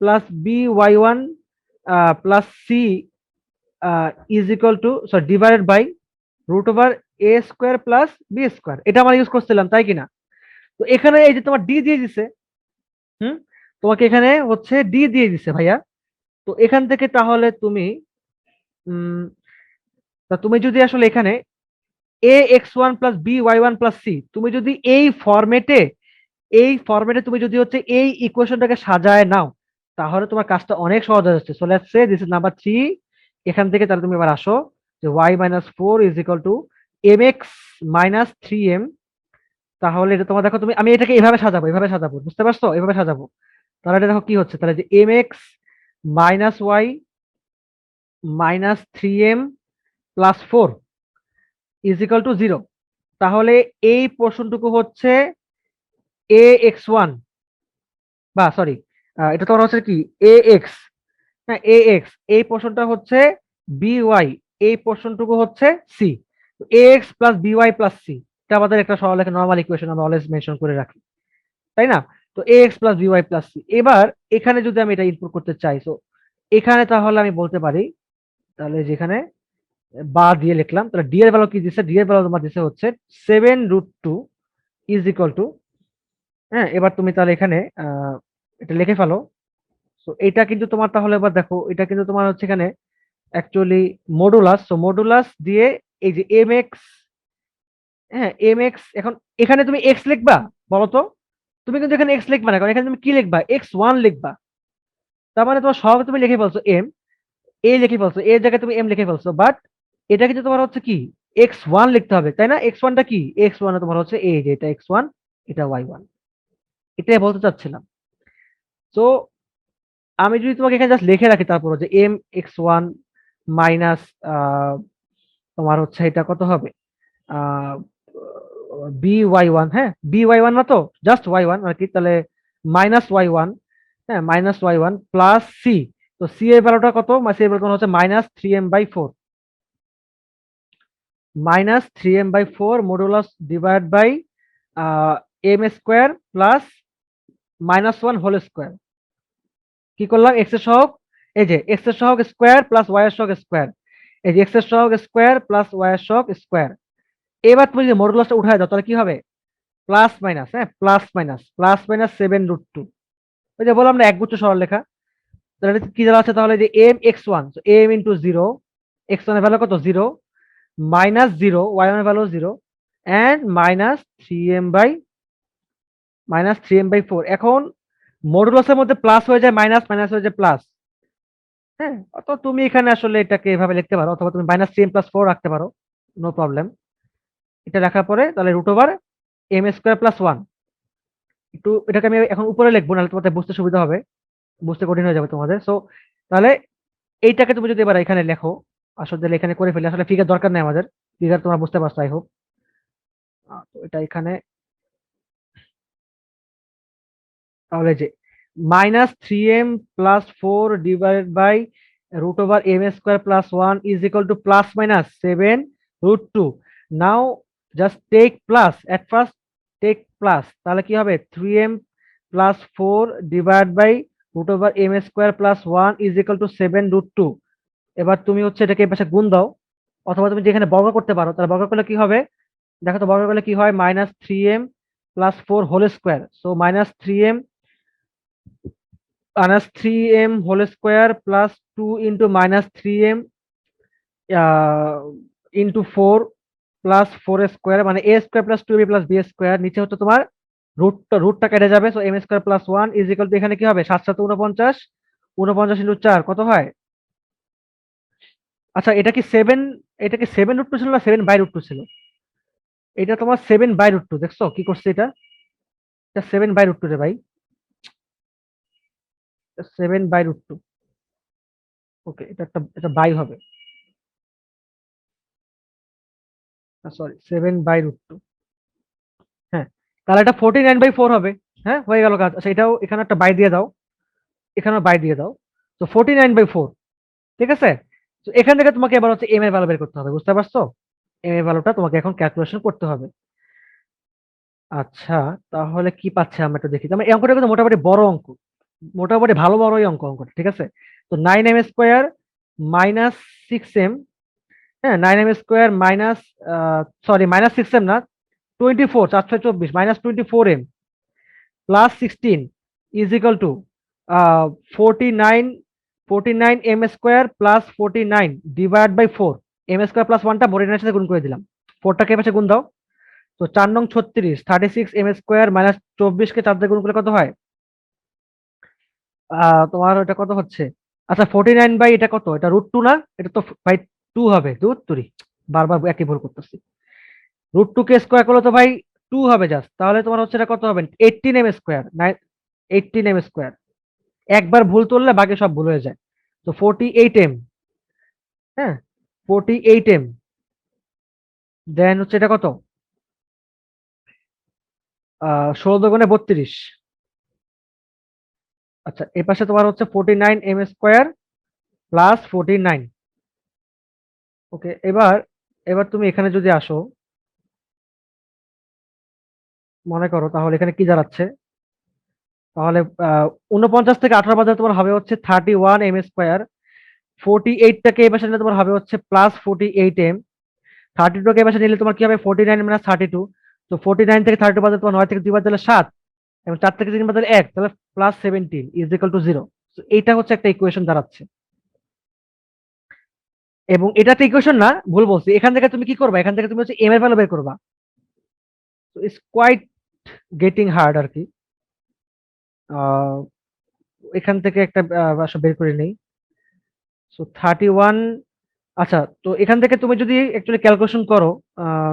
plus b y one plus c is equal to sorry divided by root over a square plus b square. এটা আমরা use করছিলাম, তাই কিনা? তো এখানে এই যে তোমার ডি দিয়ে দিছে, হুম, তোমাকে এখানে হচ্ছে ডি দিয়ে দিছে ভাইয়া। তো এখান থেকে তাহলে তুমি উম তা তুমি যদি আসলে এখানে a x one plus b y one plus c, তুমি যদি এই ফরম্যাটে তুমি যদি হচ্ছে এই ইকুয়েশনটাকে সাজায় নাও, তাহলে তোমার কাজটা অনেক সহজ হয়ে যাচ্ছে। So let's say this is number 3। এখান থেকে তাহলে তুমি এবার আসো যে y minus 4 is equal to m x minus 3 m. তাহলে এটা তোমার দেখো, আমি এটাকে এভাবে সাজাবো, বুঝতে পারছো? এভাবে সাজাবো। তাহলে এটা দেখো কি হচ্ছে, তাহলে যে m x minus y minus 3 m plus 4 is equal to 0। তাহলে এই পোর্শনটুকু হচ্ছে এ এক্স ওয়ান, বা সরি এটা তোমার হচ্ছে কি এ এক্স, হ্যাঁ এ এক্স। এই পোর্শনটা হচ্ছে বি ওয়াই, এই পোর্শনটুকু হচ্ছে c. A x plus b y plus c, এটা আমাদের একটা সরলরেখা নর্মাল ইকুয়েশন, আমরা অলওয়েজ মেনশন করে রাখি, তাই না? তো a x plus b y plus c. এবার এখানে যদি আমি এটা ইনপুট করতে চাই, তো এখানে তাহলে আমি বলতে পারি, তাহলে যেখানে বা দিয়ে লিখলাম, তাহলে ডি এর ভ্যালু কি দিচ্ছে? ডি এর ভ্যালু তোমার দিচ্ছে হচ্ছে 7√2 ইজ ইকুয়াল টু, হ্যাঁ এবার তুমি তাহলে এখানে এটা লিখে ফেলো। তো এটা কিন্তু তোমার তাহলে এবার দেখো, এটা কিন্তু তোমার হচ্ছে এখানে অ্যাকচুয়ালি মডুলাস। সো মডুলাস দিয়ে এই যে এম এক্স, হ্যাঁ এম এক্স, এখন এখানে তুমি এক্স লিখবা, বলো তো? তুমি কিন্তু এখানে এক্স লিখবা না, কারণ এখানে তুমি কি লিখবা? এক্স ওয়ান লিখবা। তার মানে তোমার সব তুমি লিখে ফেলছো এম, এ লিখে ফেলছো, এর জায়গায় তুমি এম লিখে ফেলছো, বাট এটা কিন্তু তোমার হচ্ছে কি এক্স ওয়ান লিখতে হবে, তাই না? এক্স ওয়ানটা কি? এক্স ওয়ান তোমার হচ্ছে এই যে এটা এক্স ওয়ান, এটা ওয়াই ওয়ান, এটাই বলতে চাচ্ছিলাম। তো আমি যদি তোমাকে এখানে জাস্ট লিখে রাখি, তারপর যে এম এক্স ওয়ান মাইনাস তোমার হচ্ছে এটা কত হবে, বি ওয়াই ওয়ান, হ্যাঁ বি ওয়াই ওয়ান না, তো জাস্ট ওয়াই ওয়ান আর কি, তাহলে মাইনাস ওয়াই ওয়ান, হ্যাঁ minus y one plus c. তো সি এর ভ্যালুটা কত? সি এর ভ্যালু হচ্ছে -3m/4, -3m/4 modulus divide by m square plus -1 whole square. কি করলাম? এক্স এর সহগ, এই যে এক্স এর সহগ স্কোয়ার প্লাস ওয়াই এর সহগ স্কোয়ার, এই যে এক্স এর সহগ স্কোয়ার প্লাস ওয়াই এর সহগ স্কোয়ার। এবার তুমি যদি মডুলাসটা উঠায় দাও, তাহলে কি হবে? প্লাস মাইনাস, হ্যাঁ প্লাস মাইনাস 7√2। ওই যে বললাম না একগুচ্ছ সরলরেখা। তাহলে কি দেওয়া আছে? তাহলে যে m x one, m into zero, x one এর ভ্যালু কত? 0, -0 ওয়াই ওয়ান এর ভ্যালু 0, অ্যান্ড -3m/4। এখন মডুলাসের মধ্যে প্লাস হয়ে যায় মাইনাস, মাইনাস হয়ে যায় প্লাস, হ্যাঁ। তো তুমি এখানে আসলে এটাকে এভাবে লিখতে পারো, অথবা তুমি -3m+4 রাখতে পারো, নো প্রবলেম। এটা রাখার পরে তাহলে √ওভার এম স্কোয়ার প্লাস ওয়ান। একটু এটাকে আমি এখন উপরে লিখবো, নাহলে তোমাদের বুঝতে সুবিধা হবে, বুঝতে কঠিন হয়ে যাবে তোমাদের। সো তাহলে এইটাকে তুমি যদি এবার এখানে লেখো, আসলে এখানে করে ফেলি, আসলে ফিগার দরকার নেই আমাদের, ফিগার তোমরা বুঝতে পারছো আই হোপ। তো এটা এখানে তাহলে যে -3m+4 ডিভাইডেড বাই √ওভার m square plus one is equal to +-7√2। Now just take plus, at first take plus, তাহলে কি হবে 3m plus 4 divide by root over m square plus 1 is equal to 7√2। এবার তুমি হচ্ছে এটাকে এই পাশে গুণ দাও, অথবা তুমি যেখানে বর্গ করতে পারো, তাহলে বর্গ করলে কি হবে, দেখো তো বর্গ করলে কি হয়, -3m plus 4 whole square, so -3m whole square plus 2 into -3m into 4 plus 4 square, মানে a square plus 2b plus b square, নিচে হচ্ছে তোমার রুটটা কেটে যাবে, so m square plus 1 is equal to, এখানে কি হবে 7 7 49, 49 ইন্টু 4 কত হয়। আচ্ছা এটা কি 7 √2 ছিল না 7/√2 ছিল? এটা তোমার 7/√2, দেখছো কি করছে এটা, 7/√2 রে ভাই, 7/√2। ওকে, এটা বাই হবে, সরি 7/√2। হ্যাঁ, তাহলে এটা 49/4 হবে। হ্যাঁ, হয়ে গেল কাজ। আচ্ছা এটাও এখানে একটা বাই দিয়ে দাও, এখানেও বাই দিয়ে দাও, তো 49/4। ঠিক আছে, তো এখান থেকে তোমাকে এবার হচ্ছে এম এর ভ্যালু বের করতে হবে, বুঝতে পারছো, এম এর ভ্যালুটা তোমাকে এখন ক্যালকুলেশন করতে হবে। আচ্ছা, তাহলে কি পাচ্ছে আমরা একটু দেখি, আমরা এই অঙ্কটা কিন্তু মোটামুটি বড় অঙ্ক, মোটামুটি ভালো বড়ই অঙ্কটা, ঠিক আছে। তো 9m² মাইনাস 6m, হ্যাঁ 9m square minus, sorry -6m না, 24, 4 6 24, -24m plus 16 is equal to 49, 49m square plus 49 divide by 4, m square plus 1টা 49 এর সাথে গুণ করে দিলাম, 4টাকে এর পাশে গুণ দাও, তো 4 নং 36, 36m স্কোয়ার মাইনাস 24 কে 4 দিয়ে গুণ করলে কত হয়, তোমার ওটা কত হচ্ছে, আচ্ছা 49 বাই এটা কত, এটা √2 না, এটা তো বাই 2 হবে, দুধ তুরি, বারবার একই ভুল করতেছি, √2 কে স্কোয়ার করলে তো ভাই 2 হবে জাস্ট, তাহলে তোমার হচ্ছে এটা কত হবে 18m স্কোয়ার, 18m স্কোয়ার, একবার ভুল তুললে বাকি সব ভুল হয়ে যায়, তো 48m, হ্যাঁ 48m, দেন হচ্ছে এটা কত, 16 × 2 = 32। আচ্ছা এই পাশে তোমার হচ্ছে 49m স্কোয়ার প্লাস 49। ওকে, এবার এবার তুমি এখানে যদি আসো, মনে করো তাহলে এখানে কি দাঁড়াচ্ছে, তাহলে 49 থেকে 18 বাজার তোমার হবে হচ্ছে 31m স্কোয়ার, 48টাকে এই পাশে নিলে তোমার হবে হচ্ছে প্লাস 48m, 32কে এই পাশে নিলে তোমার কি হবে 49 মাইনাস 32, তো 49 থেকে 32 বাজার তোমার 9 থেকে 2 বাদ দিলে 7, এবং 4 থেকে 3 বাদ দিলে 1, তাহলে প্লাস 17 ইজ ইকাল টু 0। এইটা হচ্ছে একটা ইকুয়েশন দাঁড়াচ্ছে, এবং এটা একটা ইকুয়েশন না, ভুল বলছি, এখান থেকে তুমি কি করবা, এখান থেকে তুমি হচ্ছে এম এর ভ্যালু বের করবা, তো ইটস কোয়াইট গেটিং হার্ড আর কি। আহ, এখান থেকে একটা আসলে বের করে নেই, সো 31। আচ্ছা, তো এখান থেকে তুমি যদি অ্যাকচুয়ালি ক্যালকুলেশন করো,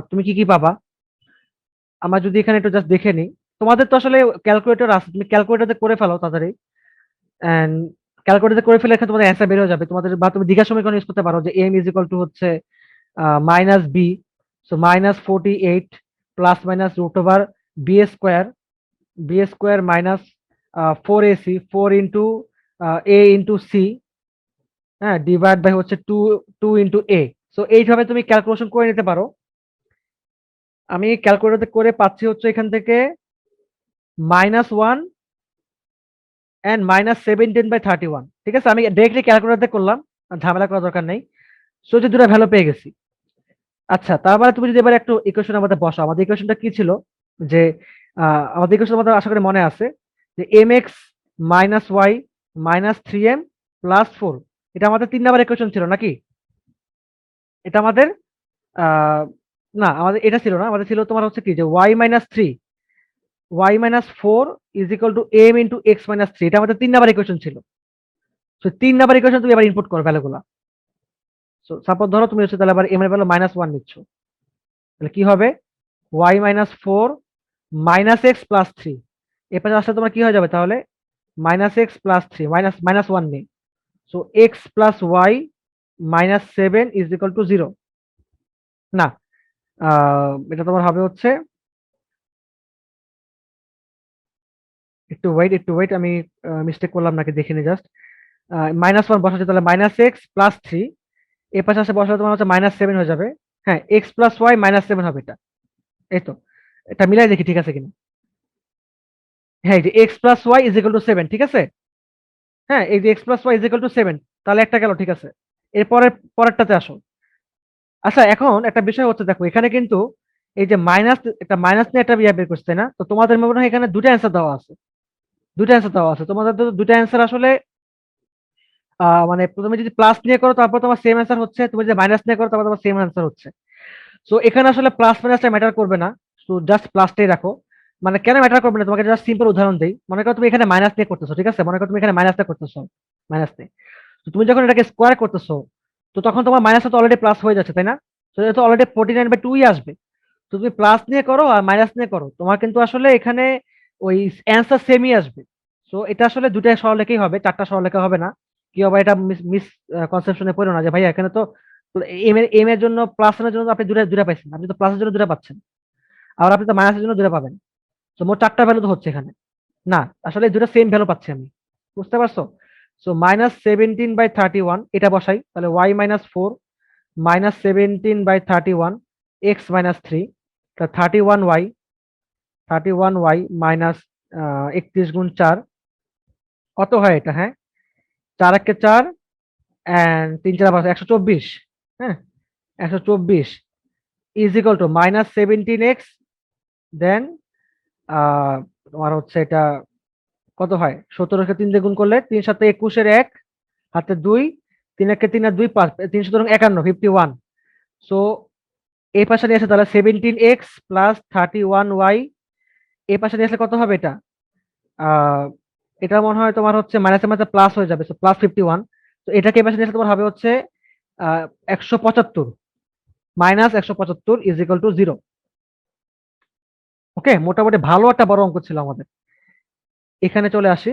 তুমি কি কি পাবা, আমরা যদি এখানে একটু জাস্ট দেখে নিই, তোমাদের তো আসলে ক্যালকুলেটর আছে, তুমি ক্যালকুলেটরতে করে ফেলো তাড়াতাড়ি, এন্ড ক্যালকুলেটরতে করে ফেলে এখানে তোমাদের অ্যান্সার বের হয়ে যাবে তোমাদের, বা তুমি দীঘা সমীকরণ ইউজ করতে পারো, যে এম ইজ ইকুয়াল টু হচ্ছে minus b, so -48 plus minus root over b square minus 4ac, 4 × a × c, হ্যাঁ ডিভাইড বাই হচ্ছে 2 × a। সো এইভাবে তুমি ক্যালকুলেশন করে নিতে পারো। আমি ক্যালকুলেটরতে করে পাচ্ছি হচ্ছে এখান থেকে -1 এন্ড -17/31। ঠিক আছে, আমি ডিরেক্টলি ক্যালকুলেটরতে করলাম, আর ঝামেলা করার দরকার নেই, সো যে দুটো ভ্যালু পেয়ে গেছি। আচ্ছা, তার মানে তুমি যদি এবার একটু ইকুয়েশন আমাদের বসাও, আমাদের ইকুয়েশনটা কি ছিল, যে আমাদের ইকুয়েশন আমাদের আশা করি মনে আছে, যে mx - y -3m + 4, এটা আমাদের 3 নাম্বার ইকুয়েশন ছিল নাকি, এটা আমাদের আহ না, আমাদের এটা ছিল না, আমাদের ছিল তোমার হচ্ছে কি, যে y - 4 = m × x - 3, এটা আমাদের 3 নাম্বার ইকুয়েশন ছিল। তো 3 নাম্বার ইকুয়েশন তুমি এবার ইনপুট করো ভ্যালুগুলা। সো সাপোজ ধরো তুমি হচ্ছে তাহলে আবার m এর ভ্যালু -1 নিচ্ছ, তাহলে কি হবে, y - 4 - x + 3, এরপরে আসলে তোমার কি হয়ে যাবে তাহলে, -x + 3 -1 নেই, সো x + y -7 = 0। না, এটা তোমার হবে হচ্ছে, একটু ওয়েট, আমি মিস্টেক করলাম নাকি দেখে নি জাস্ট, -1 বসাচ্ছি, তাহলে -x + 3, এর পাশে আসে বসালে তোমার হচ্ছে -7 হয়ে যাবে, হ্যাঁ, x plus y minus seven হবে এটা। এই তো, এটা মিলাই দেখি ঠিক আছে কিনা। হ্যাঁ, এই যে x plus y is equal to seven, ঠিক আছে। হ্যাঁ, এই যে x plus y is equal to seven, তাহলে একটা গেল, ঠিক আছে। এরপরে পরেরটাতে আসো। আচ্ছা, এখন একটা বিষয় হচ্ছে, দেখো এখানে কিন্তু এই যে মাইনাস, একটা মাইনাস নিয়ে একটা ইয়ে বের করছে, তাই না? তো তোমাদের মনে হয় এখানে দুটো অ্যান্সার দেওয়া আছে, দুটো অ্যান্সার দেওয়া আছে তোমাদের, তো দুটো অ্যান্সার আসলে মানে তুমি যদি প্লাস নিয়ে করো তারপর তোমার সেম অ্যান্সার হচ্ছে, তুমি যদি মাইনাস নিয়ে করো তারপর তোমার সেম অ্যান্সার হচ্ছে। সো এখানে আসলে প্লাস মাইনাসটা ম্যাটার করবে না, তো জাস্ট প্লাসটাই রাখো। মানে কেন ম্যাটার করবে না, তোমাকে জাস্ট সিম্পল উদাহরণ দেই। মনে করো তুমি এখানে মাইনাস নিয়ে করতেছো, ঠিক আছে, মনে করো তুমি এখানে মাইনাসটা করতেছো, মাইনাস নিয়ে। তো তুমি যখন এটাকে স্কোয়ার করতেছো, তো তখন তোমার মাইনাসটা তো অলরেডি প্লাস হয়ে যাচ্ছে, তাই না? তো এটা তো অলরেডি 49/2 আসবে। তো তুমি প্লাস নিয়ে করো আর মাইনাস নিয়ে করো, তোমার কিন্তু আসলে এখানে ওই অ্যান্সার সেমই আসবে। তো এটা আসলে দুইটা সরলরেখাই হবে, চারটা সরলরেখা হবে না। কি হবে, এটা মিস মিস কনসেপশনে পড়ো না যে ভাইয়া এখানে তো এম এর জন্য প্লাস এর জন্য আপনি দুটা দুটা পাইছেন, আপনি তো প্লাসের জন্য দুটা পাচ্ছেন, আবার আপনি তো মাইনাসের জন্য দুটা পাবেন। তো মোট চারটা ভ্যালু তো হচ্ছে এখানে। না, আসলে এই দুটো সেম ভ্যালু পাচ্ছি আমি, বুঝতে পারছো? সো -17/31 এটা বসাই, তাহলে y-4 -17/31 x-3, 31y, 31y minus 31 × 4, কত হয় এটা? হ্যাঁ, 4 × 4 অ্যান্ড 3 × 4 = 124। হ্যাঁ, 124 ইজ ইকুয়াল টু -17x, দেন তোমার হচ্ছে এটা কত হয়, 17 কে 3 দিয়ে গুণ করলে 3 × 7 = 21, 1 × 2, 3 × 3 = 2, 5, 3 × 51। সো এই পাশে নিয়ে আসে তাহলে 17x + 31y, এই পাশে নিয়ে আসলে কত হবে এটা? আহ এটা মনে হয় তোমার হচ্ছে মাইনাসে মাইনাসে প্লাস হয়ে যাবে, +51। তো এটাকে এই পাশে নিয়ে আসলে তোমার হবে হচ্ছে 175, -175 ইজ ইকুয়াল টু 0। ওকে, মোটামুটি ভালো একটা বড় অঙ্ক ছিল আমাদের। এখানে চলে আসি।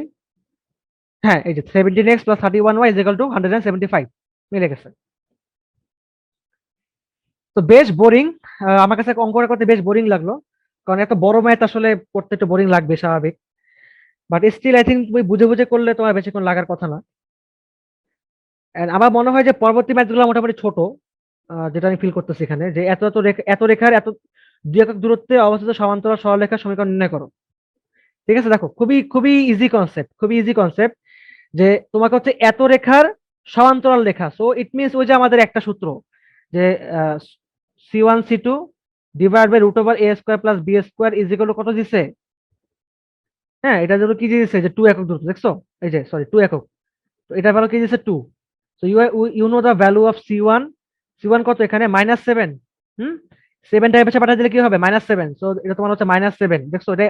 হ্যাঁ, এই যে 17x + 31y is equal two 175 মিলে গেছে। তো বেশ বোরিং, আমার কাছে অঙ্কটা করতে বেশ বোরিং লাগলো, কারণ এত বড় ম্যাথ আসলে করতে একটু বোরিং লাগবে, স্বাভাবিক। বাট স্টিল আই থিঙ্ক তুমি বুঝে বুঝে করলে তোমার বেশিক্ষণ লাগার কথা না। And আমার মনে হয় যে পরবর্তী ম্যাথগুলো মোটামুটি ছোট, যেটা আমি ফিল করতেছি এখানে, যে এত এত রেখা, এত রেখার এত দুই একক দূরত্বে অবস্থিত সমান্তরাল সরলরেখার সমীকরণ নির্ণয় করো। ঠিক আছে, দেখো খুবই খুবই ইজি কনসেপ্ট, খুবই ইজি কনসেপ্ট। যে তোমাকে হচ্ছে এত রেখার সমান্তরাল রেখা, সো ইট মিনস ওই যে আমাদের একটা সূত্র, যে C1 C2 /√a² + b² কত দিছে? হ্যাঁ, এটা জন্য কি দিয়েছে, যে 2 একক দূরত্ব, দেখছো? এই যে সরি, 2 একক। তো এটা ভ্যালু কি দিয়েছে? 2। So you know the value of C1। C1 কত এখানে? -7। হুম, 7 টাইপ পাশে পাঠিয়ে দিলে কি হবে? -7। সো এটা তোমার হচ্ছে -7, দেখছো? এটা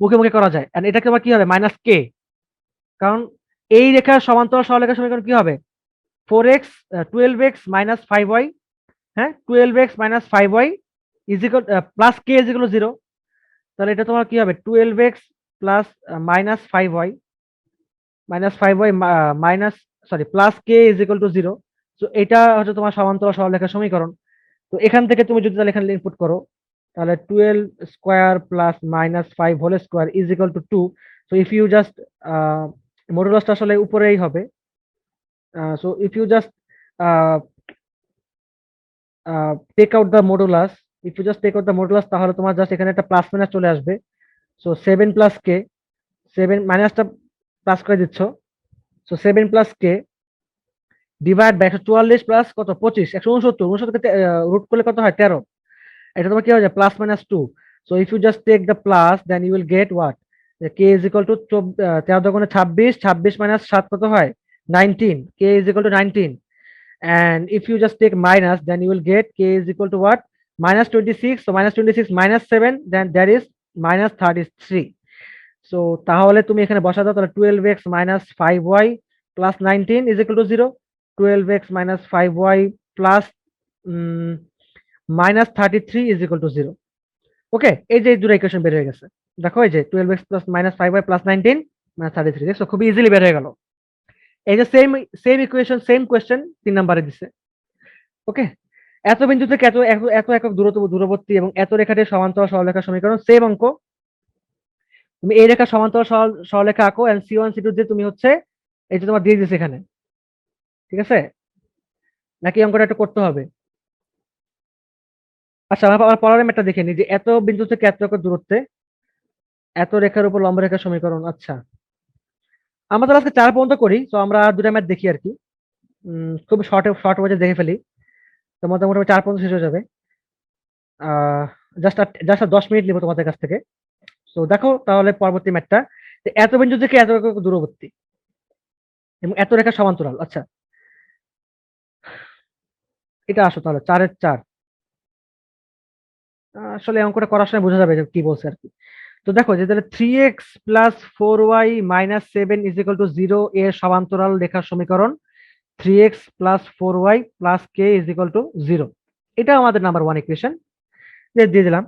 মুখে মুখে করা যায়। এন্ড এটা তোমার কি হবে? -k। কারণ এই রেখার সমান্তরাল সরলরেখার সমীকরণ কি হবে? 4x 12x - 5y, হ্যাঁ, 12x - 5y is equal plus k is equal 0। তাহলে এটা তোমার কি হবে? 12x plus -5y, -5y minus, sorry, plus k is equal to 0। তো এটা হচ্ছে তোমার সমান্তরাল সরলরেখার সমীকরণ। তো এখান থেকে তুমি যদি তাহলে এখানে ইনপুট করো, তাহলে 12² plus -5 whole square is equal to 2। So if you just মডুলাসটা আসলে উপরেই হবে। So if you just take out the modulus, if you just take out the modulus, তাহলে তোমার জাস্ট এখানে একটা প্লাস মাইনাস চলে আসবে। সো 7 প্লাস কে, 7 মাইনাসটা প্লাস করে দিচ্ছ। So 7 plus k divide by 144 plus কত, 25, 169, 69কে রুট করলে কত হয়? 13। এটা তোমার কি হয়ে যায়? +-2। So if you just take the plus, then you will get what, k is equal to 13 × 26, 26 - 7 কত হয়? 19, k is equal to 19। And if you just take minus, then you will get k is equal to what? -26. So -26 - 7, then that is -33. So তাহলে তুমি এখানে বসা দাও, তাহলে 12x - 5y plus 19 is equal to 0। 12x - 5y plus -33 is equal to 0। ওকে, এই যে দুটো equation বের হয়ে গেছে। দেখো, এই যে 12x plus -5y plus 19 -33, দেখছো খুবই ইজিলি বের হয়ে গেল। এই যে same same equation, same question 3 নম্বরে দিছে। ওকে, এত বিন্দু থেকে এত এত এত একক দূরবর্তী এবং এত রেখাটির সমান্তরাল সরলরেখার সমীকরণ, সেম অঙ্ক। তুমি এই রেখা সমান্তরাল সরলরেখা আঁকো, এন্ড C1 C2 দিয়ে তুমি হচ্ছে এই যে তোমার দিয়ে দিছে এখানে, ঠিক আছে? নাকি অঙ্কটা একটু করতে হবে? আচ্ছা আমরা পরের ম্যাটটা দেখে নিই যে এত বিন্দু থেকে এত দূরত্বে এত রেখার উপর লম্ব রেখার সমীকরণ। আচ্ছা আমরা তাহলে আজকে 4 পর্যন্ত করি, তো আমরা দুটা ম্যাথ দেখি আর কি। খুব শর্ট শর্ট ওয়ে দেখে ফেলি, তো মোটামুটি 4 পর্যন্ত শেষ হয়ে যাবে। আহ জাস্ট জাস্ট 10 মিনিট নিবো তোমাদের কাছ থেকে। তো দেখো তাহলে পরবর্তী ম্যাথটা, এত বিন্দু থেকে এত রেখা দূরবর্তী এবং এত রেখা সমান্তরাল। আচ্ছা এটা আসো তাহলে 4-4। আসলে অঙ্কটা করার সময় বোঝা যাবে যে কি বলছে আর কি। তো দেখো যে তাহলে 3x + 4y - 7 = 0 এর সমান্তরাল রেখার সমীকরণ 3x + 4y + k = 0। এটা আমাদের নাম্বার 1 ইকুয়েশন দিয়ে দিলাম।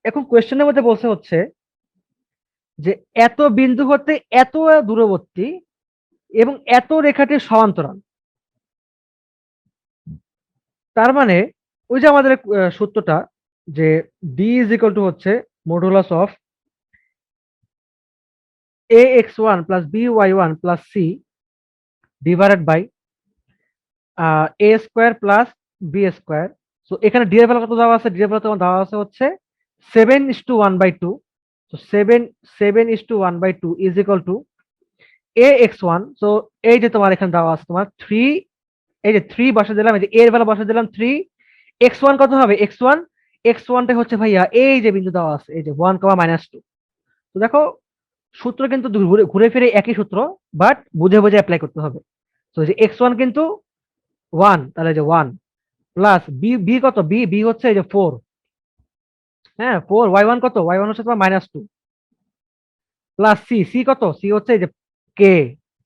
এখন কোয়েশ্চেনের মধ্যে বলছে হচ্ছে যে এত বিন্দু হতে এত দূরবর্তী এবং এত রেখাটির সমান্তরাল। তার মানে ওই যে আমাদের সূত্রটা যে d হচ্ছে modulus of ax1 + by1 + c divided by a square plus b square. So এখানে ডি এর ভ্যালু কত দেওয়া আছে? ডি এর ভ্যালু তোমার দেওয়া আছে হচ্ছে 7:1/2। তো 7:1/2 is equal two ax1। So এই যে তোমার এখানে দেওয়া আছে তোমার 3, এই যে 3 বসে দিলাম, এই যে এর ভ্যালু বসে দিলাম 3। x1 কত হবে? x1টা হচ্ছে ভাইয়া এই যে বিন্দু দেওয়া আছে এই যে 1, -2। তো দেখো সূত্র কিন্তু ঘুরে ঘুরে ফিরে একই সূত্র, বাট বুঝে বুঝে অ্যাপ্লাই করতে হবে। তো এই যে x1 কিন্তু 1, তাহলে যে 1 প্লাস বি, বি কত? বি বি হচ্ছে এই যে 4। হ্যাঁ 4, y1 কত? y1 হচ্ছে তোমার -2 প্লাস সি, সি কত? সি হচ্ছে এই যে কে,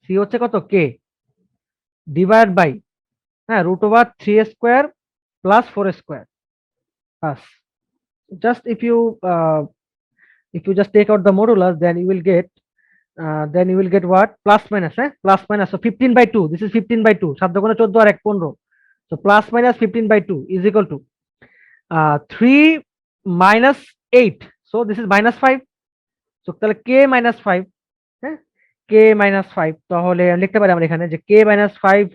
সি হচ্ছে কত? কে ডিভাইড বাই হ্যাঁ √3² plus 4² bus. Just if you just take out the modulus, then you will get what? Plus minus, plus minus. So 15/2, this is 15/2, 7 গুণে 14 আর 1 15। So plus minus 15/2 is equal to 3 minus 8, so this is -5। so তাহলে k - 5, হ্যাঁ k - 5, তাহলে লিখতে পারি আমরা এখানে যে k - 5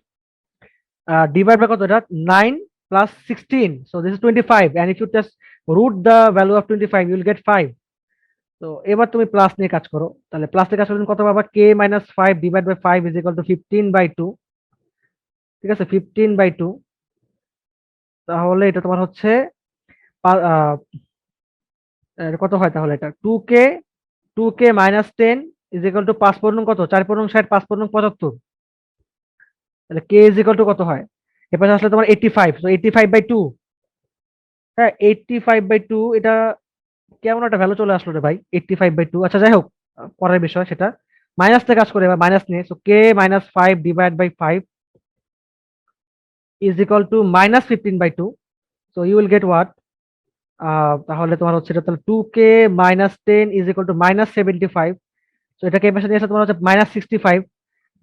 divide by কত? এটা 9 plus 16, so this is 25, and if you just root the value of 25 you will get 5। তো এবার তুমি প্লাস নিয়ে কাজ করো, তাহলে প্লাস নিয়ে কাজ করলে তুমি কত পাবা? k - 5 divide by 5 is equal to 15/2। ঠিক আছে 15/2, তাহলে এটা তোমার হচ্ছে কত হয় তাহলে? এটা 2k - 10 ইজ ইকুয়াল টু 5 কত? 4 × 60, 5 × 75। তাহলে k ইজ ইকুয়াল টু কত হয়? এরপর আসলে তোমার 85, তো 85/2। হ্যাঁ 85/2, এটা কেমন একটা ভ্যালু চলে আসলো রে ভাই 85/2। আচ্ছা যাই হোক, পরের বিষয় সেটা। মাইনাস থেকে কাজ করে, এবার মাইনাস নিয়ে, so k - 5 divide by 5 is equal to -15/2। So you will get what? তাহলে তোমার হচ্ছে এটা, তাহলে 2k - 10 ইজ ইকুয়াল টু -75। তো এটাকে এই পাশে নিয়ে আসলে তোমার হচ্ছে -65,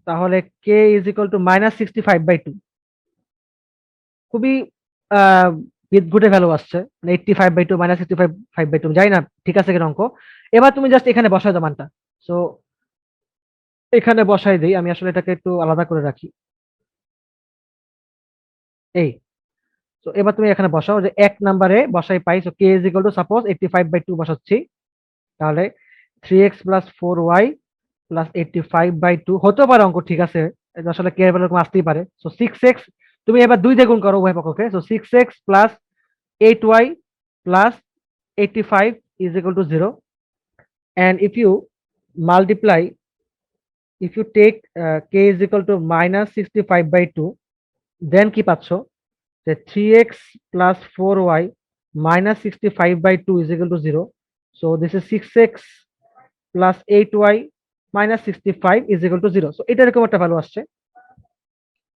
তাহলে k ইজ ইকুয়াল টু -65/2। খুবই আহ বিদঘুটে ভ্যালু আসছে, মানে 85/2 -65/2, যাই না ঠিক আছে কিনা অঙ্ক। এবার তুমি জাস্ট এখানে বসাই দাও মানটা। সো এখানে বসাই দিই, আমি আসলে এটাকে একটু আলাদা করে রাখি। এই, তো এবার তুমি এখানে বসাও যে 1 নম্বরে বসাই পাই, so k is equal to suppose 85/2 বসাচ্ছি। তাহলে 3x + 4y + 85/2 হতে পারে অঙ্ক, ঠিক আছে। এটা আসলে কে এর ভ্যালু এরকম আসতেই পারে। সো 6x, তুমি এবার 2 দিয়ে গুণ করো উভয় পক্ষকে। So 6x + 8y + 85 is equal to 0, and multiply if you take k is equal to -65/2, then কি পাচ্ছ যে 3x + 4y -65/2 is equal to 0। so this is 6x + 8y -65 is equal to 0। so এটা এরকম একটা ভ্যালু আসছে।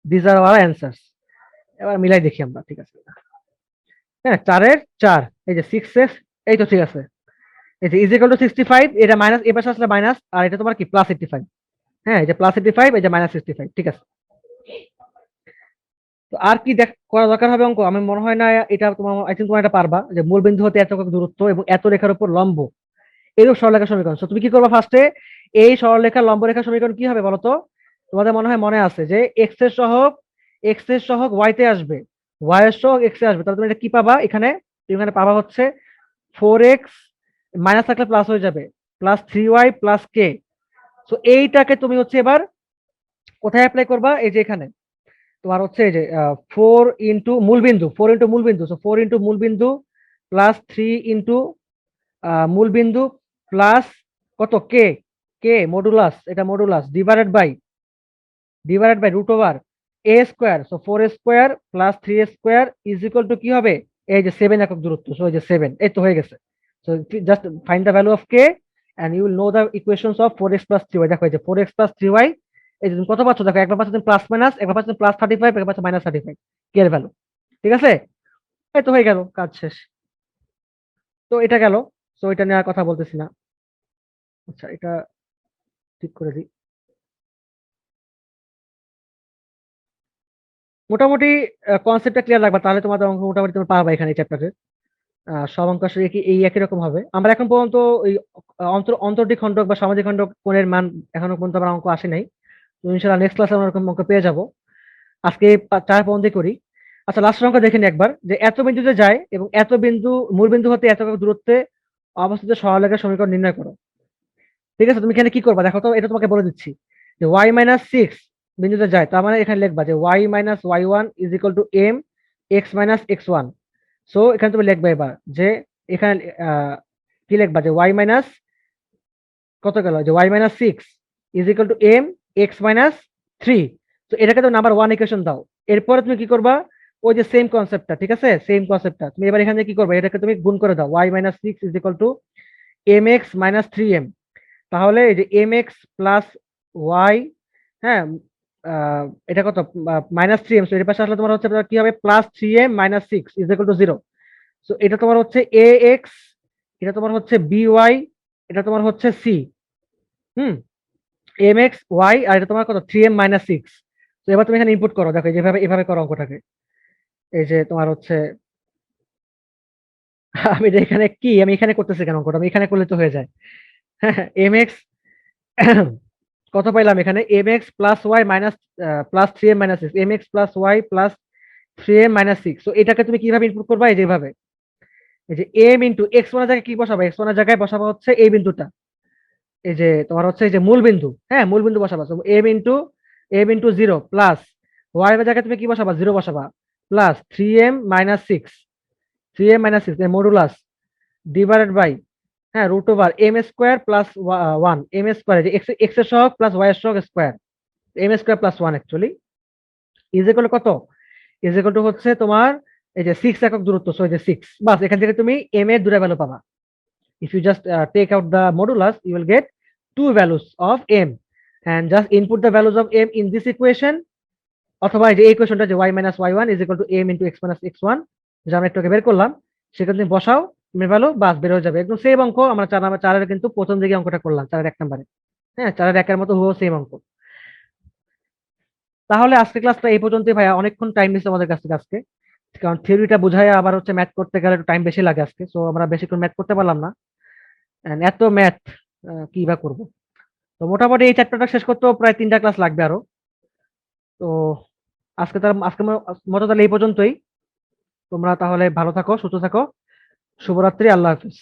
these are our answers। এবার মিলাই দেখি আমরা, ঠিক আছে। হ্যাঁ 4-এর 4, এই যে 6x, এই তো ঠিক আছে। এই যে ইজ ইকুয়াল টু 65, এটা মাইনাস, এ পাশে আসলে মাইনাস, আর এটা তোমার কি +85। হ্যাঁ এই যে +85, এই যে -65, ঠিক আছে। তো আর কি করা দরকার হবে অঙ্ক? আমি মনে হয় না এটা তোমার, আই থিঙ্ক তোমার এটা পারবা, যে মূল বিন্দু হতে এত দূরত্ব এবং এত রেখার উপর লম্ব এরূপ সরলরেখা সমীকরণ। তো তুমি কি করবা ফার্স্টে? এই সরলরেখা লম্ব রেখা সমীকরণ কি হবে বলো তো? তোমাদের মনে হয় মনে আছে যে এক্স এর সহগ ওয়াই তে আসবে, ওয়াই এর সহগ এক্স এ আসবে, তাহলে তুমি এটা কি পাবা এখানে? তুমি এখানে পাবা হচ্ছে 4x, মাইনাস থাকলে প্লাস হয়ে যাবে, প্লাস 3y প্লাস কে। সো এইটাকে তুমি হচ্ছে এবার কোথায় অ্যাপ্লাই করবা? এই যে এখানে তোমার হচ্ছে এই যে 4 ইন্টু মূলবিন্দু, 4 ইন্টু মূলবিন্দু, সো 4 ইন্টু মূলবিন্দু প্লাস 3 ইন্টু মূলবিন্দু প্লাস কত কে, কে মডুলাস, এটা modulus divided by root over a square, so 4 square plus 3 square is equal to কি হবে? এই যে 7 একক দূরত্ব, সো এই যে 7, এই তো হয়ে গেছে। So just find the value of k and you will know the equations of 4x+3y। দেখো এই যে 4x+3y, এই যে তুমি কত পাচ্ছ দেখো, একবার পাচ্ছ তুমি প্লাস মাইনাস, একবার পাচ্ছ +35, একবার পাচ্ছ -35 কে এর ভ্যালু। ঠিক আছে, এই তো হয়ে গেল, কাজ শেষ। তো এটা গেল, সো এটা নিয়ে আর কথা বলতেছি না। আচ্ছা, এটা ঠিক করে দিই। মোটামুটি কনসেপ্টটা ক্লিয়ার রাখবা, তাহলে তোমাদের অঙ্ক মোটামুটি তুমি পারবা এখানে এই চ্যাপ্টারে। সব অঙ্ক আসলে এই একই রকম হবে। আমরা এখন পর্যন্ত ওই অন্তর্দ্বি খণ্ডক বা সামাজিক খণ্ডক কোণের মান এখনো পর্যন্ত আমার অঙ্ক আসে নাই। তো ইনশাআল্লাহ নেক্সট ক্লাসে আমরা এরকম অঙ্ক পেয়ে যাব। আজকে 4 পর্যন্ত করি। আচ্ছা, লাস্টের অঙ্ক দেখে নি একবার, যে এত বিন্দুতে যায় এবং এত বিন্দু, মূল বিন্দু হতে এত একক দূরত্বে অবস্থিত সরলরেখার সমীকরণ নির্ণয় করো। ঠিক আছে, তুমি এখানে কি করবা দেখো তো, এটা তোমাকে বলে দিচ্ছি। যে y-6 বিন্দুতে যায়, তার মানে এখানে লিখবা যে y-y1 = m x-x1। সো এখানে তুমি লিখবা এবার যে এখানে কি লিখবা যে y- কত গেল, যে y-6 = m x-3। তো এটাকে তো নাম্বার 1 ইকুয়েশন দাও। এরপরে তুমি কি করবা? ওই যে সেম কনসেপ্টটা, ঠিক আছে, সেম কনসেপ্টটা তুমি এবার এখানে কি করবে, এটাকে তুমি গুণ করে দাও, y-6 = mx-3m। তাহলে এই যে mx প্লাস ওয়াই, হ্যাঁ, আহ, এটা কত, -3m, এর পাশে আসলে তোমার হচ্ছে কি হবে, +3m - 6 = 0। সো এটা তোমার হচ্ছে এ এক্স, এটা তোমার হচ্ছে বি ওয়াই, এটা তোমার হচ্ছে সি, হুম, mx y, আর এটা তোমার কত, 3m - 6। তো এবার তুমি এখানে ইনপুট করো, দেখো যেভাবে এভাবে করো অঙ্কটাকে। এই যে তোমার হচ্ছে আমি যে এখানে কি, আমি এখানে করতেছি কেন অঙ্কটা, আমি এখানে করলে তো হয়ে যায়। হ্যাঁ, mx কত পাইলাম এখানে, mx+y - 3m - 6, তো এটাকে তুমি কিভাবে ইনপুট করবা? এই যেভাবে, এই যে m ইন্টু এক্স ওয়ানের জায়গায় কি বসাবো, এক্স ওয়ানের জায়গায় বসাবো হচ্ছে এই বিন্দুটা, এই যে তোমার হচ্ছে এই যে মূল বিন্দু, হ্যাঁ মূল বিন্দু বসাবা, m ইন্টু 0 প্লাস ওয়াই এর জায়গায় তুমি কি বসাবা, 0 বসাবা, plus 3m - 6 modulus divided by, হ্যাঁ, root over m² plus 1, m², যে এক্স এর সহগ প্লাস ওয়াই এর সহগ square, m² plus 1 actually is equal two কত, ইজ ইকুয়াল টু হচ্ছে তোমার এই যে 6 একক দূরত্ব, সো এই যে 6, বাস এখান থেকে তুমি m এর দুটো ভ্যালু পাবা। If you just take out the modulus, you will get two values of m, and just input the values of m in this equation, অথবা এই যে ইকুয়েশনটা যে y-y1 = x - x1, যেটা আমরা একটু আগে বের করলাম, সেখানে তুমি বসাও তুমি ভ্যালু, বাস বের হয়ে যাবে একদম সেম অঙ্ক। আমরা 4 কিন্তু প্রথম দিকে অঙ্কটা করলাম 4-1 নম্বরে, হ্যাঁ 4-1 মতো হুবহু সেম অঙ্ক। তাহলে আজকে ক্লাসটা এই পর্যন্তই ভাইয়া, অনেকক্ষণ টাইম নিচ্ছে আমাদের কাছ থেকে আজকে, কারণ থিওরিটা বুঝায় আবার হচ্ছে ম্যাথ করতে গেলে একটু টাইম বেশি লাগে আজকে, সো আমরা বেশিক্ষণ ম্যাথ করতে পারলাম না। And এত ম্যাথ কি বা করবো। তো মোটামুটি এই চ্যাপ্টারটা শেষ করতেও প্রায় 3টা ক্লাস লাগবে আরো। তো আজকের মতো তাহলে এই পর্যন্তই। তোমরা তাহলে ভালো থাকো, সুস্থ থাকো। শুভরাত্রি, আল্লাহ হাফিজ।